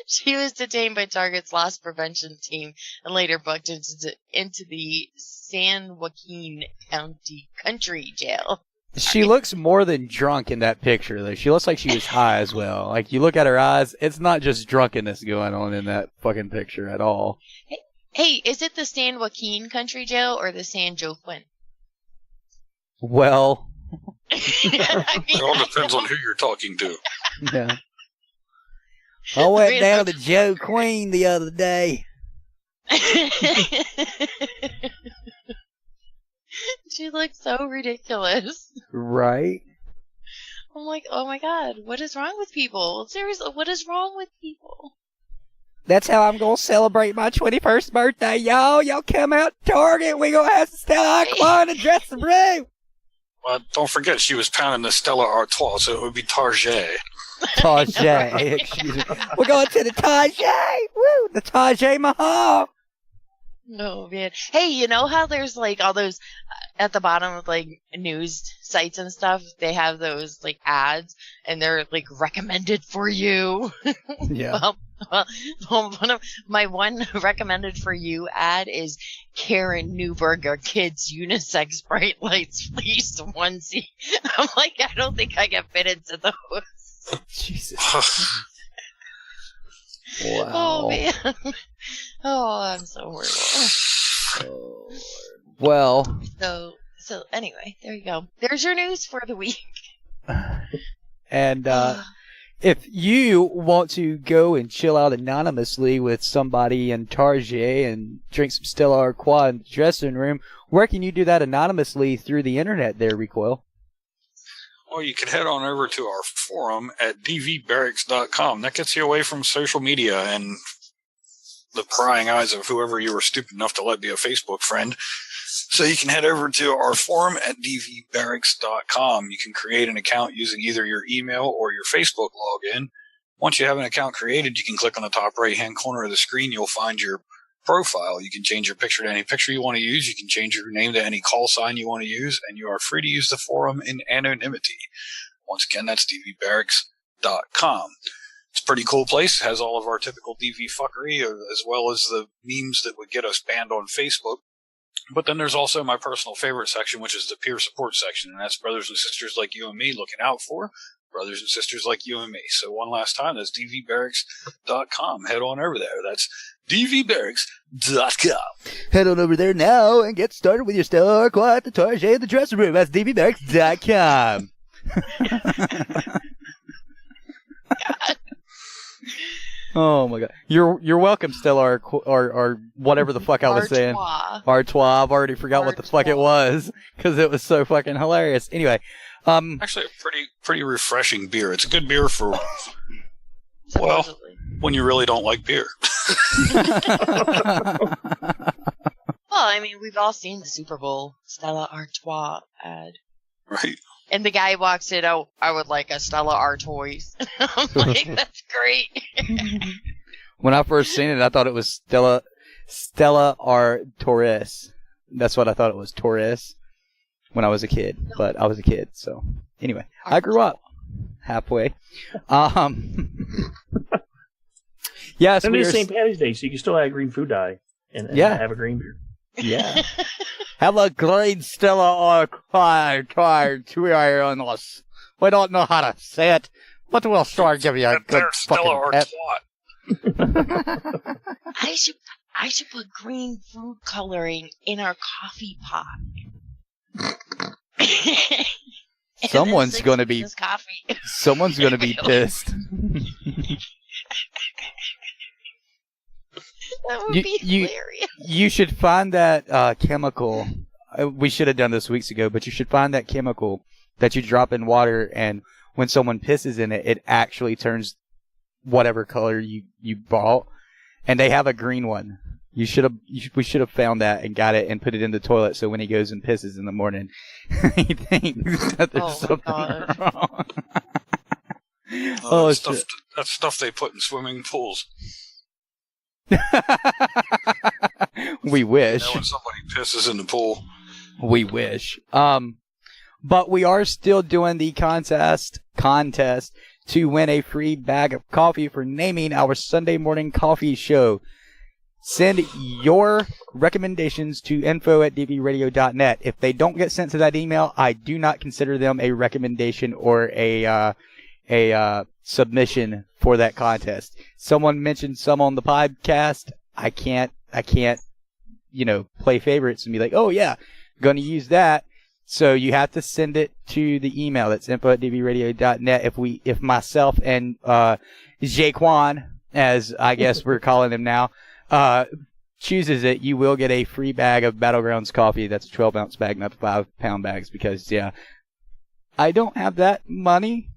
She was detained by Target's loss prevention team and later booked into the San Joaquin County Country Jail. She looks more than drunk in that picture, though. She looks like she was high as well. Like, you look at her eyes, it's not just drunkenness going on in that fucking picture at all. Hey, is it the San Joaquin Country Jail or the San Joaquin? Well, It all depends on who you're talking to. yeah. I went down to Joe Queen the other day. She looks so ridiculous. Right? I'm like, oh my god, what is wrong with people? Seriously, what is wrong with people? That's how I'm going to celebrate my 21st birthday, y'all. Y'all come out to Target. We going to have some Stella Artois in the dressing room. Well, don't forget, she was pounding the Stella Artois, so it would be Target. Target. Excuse me. We're going to the Target. Woo, the Target Mahal. Oh man. Hey, you know how there's like all those at the bottom of like news sites and stuff, they have those like ads and they're like recommended for you. Yeah. My one recommended for you ad is Karen Newberger Kids Unisex Bright Lights Fleece onesie. I'm like, I don't think I can fit into those. Jesus. Wow. Oh man. Oh, I'm so horrible. Oh, well. So anyway, there you go. There's your news for the week. And if you want to go and chill out anonymously with somebody in Target and drink some Stella Artois in the dressing room, where can you do that anonymously through the internet there, Recoil? Well, you can head on over to our forum at dvbarracks.com. That gets you away from social media and the prying eyes of whoever you were stupid enough to let be a Facebook friend. So you can head over to our forum at dvbarracks.com. You can create an account using either your email or your Facebook login. Once you have an account created, you can click on the top right-hand corner of the screen. You'll find your profile. You can change your picture to any picture you want to use. You can change your name to any call sign you want to use, and you are free to use the forum in anonymity. Once again, that's dvbarracks.com. It's a pretty cool place. It has all of our typical DV fuckery, as well as the memes that would get us banned on Facebook. But then there's also my personal favorite section, which is the peer support section, and that's brothers and sisters like you and me looking out for brothers and sisters like you and me. So one last time, that's dvbarracks.com. Head on over there. That's dvbarracks.com. Head on over there now and get started with your Stella Artois at the Target in the dressing room. That's dvbarracks.com. Oh my god. You're welcome, Stella, or whatever the fuck I was saying. Artois. I've already forgot what the fuck it was because it was so fucking hilarious. Anyway, actually a pretty refreshing beer. It's a good beer for when you really don't like beer. Well, I mean, we've all seen the Super Bowl Stella Artois ad. Right. And the guy walks in, oh, I would like a Stella Artois. I'm like, that's great. When I first seen it, I thought it was Stella Artois. That's what I thought it was, Torres, when I was a kid. But I was a kid, so anyway, I grew up halfway. Yes, and it's St. Patty's Day, so you can still have green food dye and have a green beer. Yeah. Have a green Stella Artois. We don't know how to say it, but we'll sure give you a good Stella fucking Artois. I should put green food coloring in our coffee pot. Someone's gonna be pissed. That would be hilarious. You should find that chemical. We should have done this weeks ago, but you should find that chemical that you drop in water, and when someone pisses in it, it actually whatever color you bought, and they have a green one. We should have found that and got it and put it in the toilet, so when he goes and pisses in the morning, he thinks that there's something wrong. That's stuff they put in swimming pools. We wish. When somebody pisses in the pool. We wish. But we are still doing the contest to win a free bag of coffee for naming our Sunday morning coffee show. Send your recommendations to info@dvradio.net. If they don't get sent to that email, I do not consider them a recommendation or a submission for that contest. Someone mentioned some on the podcast. I can't can't, play favorites and be like, oh yeah, going to use that. So you have to send it to the email. That's info@dvradio.net. If myself and Jaquan, as I guess we're calling him now, chooses it, you will get a free bag of Battlegrounds coffee. That's a 12-ounce bag, not the 5-pound bags, because I don't have that money.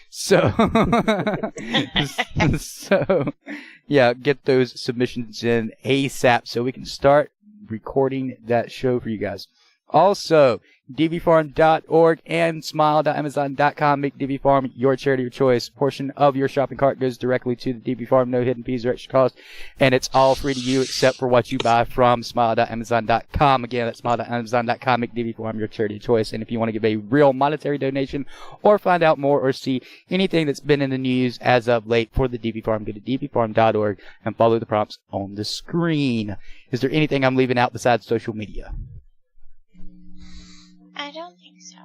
So get those submissions in ASAP so we can start recording that show for you guys. Also, dvfarm.org and smile.amazon.com make DV Farm your charity of choice. A portion of your shopping cart goes directly to the DV Farm, no hidden fees or extra cost, and it's all free to you except for what you buy from smile.amazon.com. Again, that's smile.amazon.com, make DV Farm your charity of choice. And if you want to give a real monetary donation or find out more or see anything that's been in the news as of late for the DV Farm, go to dvfarm.org and follow the prompts on the screen. Is there anything I'm leaving out besides social media? I don't think so.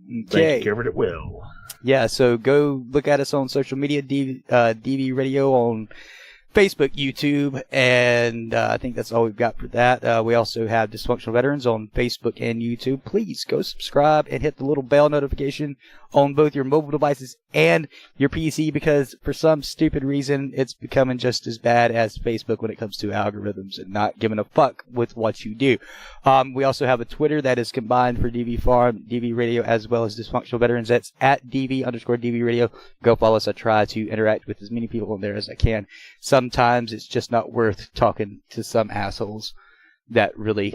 Okay. Thank you, Garrett, it will. Yeah, so go look at us on social media, DV Radio on Facebook, YouTube, and I think that's all we've got for that. We also have Dysfunctional Veterans on Facebook and YouTube. Please go subscribe and hit the little bell notification on both your mobile devices and your PC, because for some stupid reason it's becoming just as bad as Facebook when it comes to algorithms and not giving a fuck with what you do. We also have a Twitter that is combined for DV Farm, DV Radio, as well as Dysfunctional Veterans. That's at @DV_DV Radio. Go follow us. I try to interact with as many people on there as I can. Sometimes it's just not worth talking to some assholes that really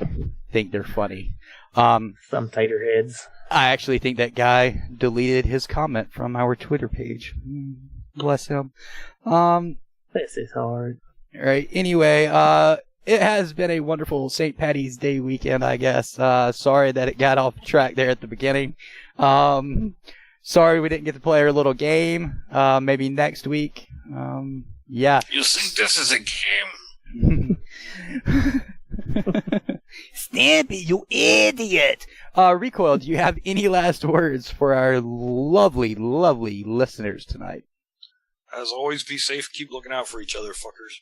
think they're funny. Some tighter heads. I actually think that guy deleted his comment from our Twitter page. Bless him. This is hard. All right. Anyway, it has been a wonderful St. Paddy's Day weekend, I guess. Sorry that it got off track there at the beginning. Sorry we didn't get to play our little game. Maybe next week. Yeah. You think this is a game? Stampy, you idiot! Recoil, do you have any last words for our lovely, lovely listeners tonight? As always, be safe. Keep looking out for each other, fuckers.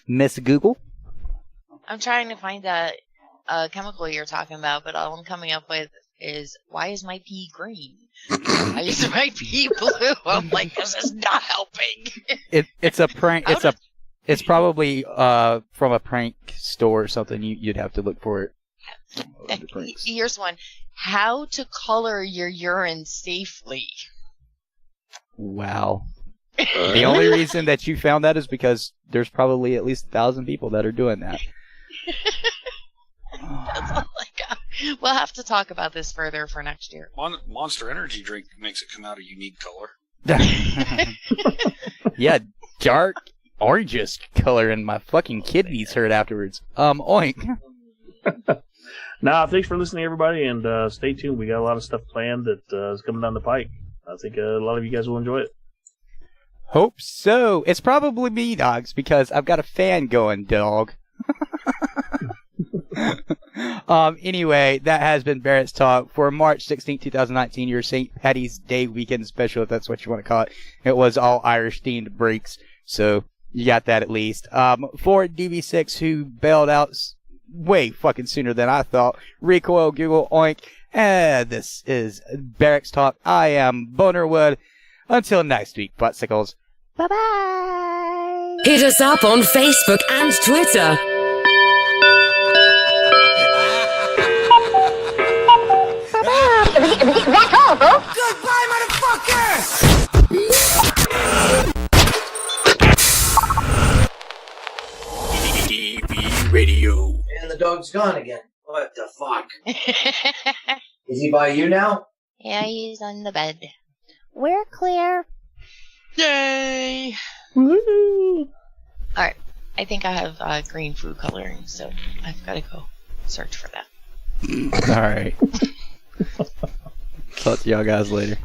Miss Google? I'm trying to find that chemical you're talking about, but all I'm coming up with is, why is my pee green? Why is my pee blue? I'm like, this is not helping. It's a prank. It's probably from a prank store or something. You'd have to look for it. Here's one. How to color your urine safely. Wow. The only reason that you found that is because there's probably at least 1,000 people that are doing that. That's all I got. We'll have to talk about this further for next year. Monster Energy drink makes it come out a unique color. Yeah, dark orangish color, and my fucking kidneys hurt afterwards. Oink. Nah, thanks for listening, everybody, and stay tuned. We got a lot of stuff planned that is coming down the pike. I think a lot of you guys will enjoy it. Hope so. It's probably me, dogs, because I've got a fan going, dog. Anyway, that has been Barrett's Talk for March 16, 2019, your St. Paddy's Day weekend special, if that's what you want to call it. It was all Irish-themed breaks, so you got that at least. For DV6, who bailed out way fucking sooner than I thought, Recoil, Google, Oink, and this is Barracks Talk. I am Bonerwood. Until next week, Buttsickles. Bye-bye. Hit us up on Facebook and Twitter. That's all, folks. Goodbye, motherfucker! DV Radio. And the dog's gone again. What the fuck? Is he by you now? Yeah, he's on the bed. We're clear. Yay! Woo! Alright, I think I have green food coloring, so I've got to go search for that. Alright. Talk to y'all guys later.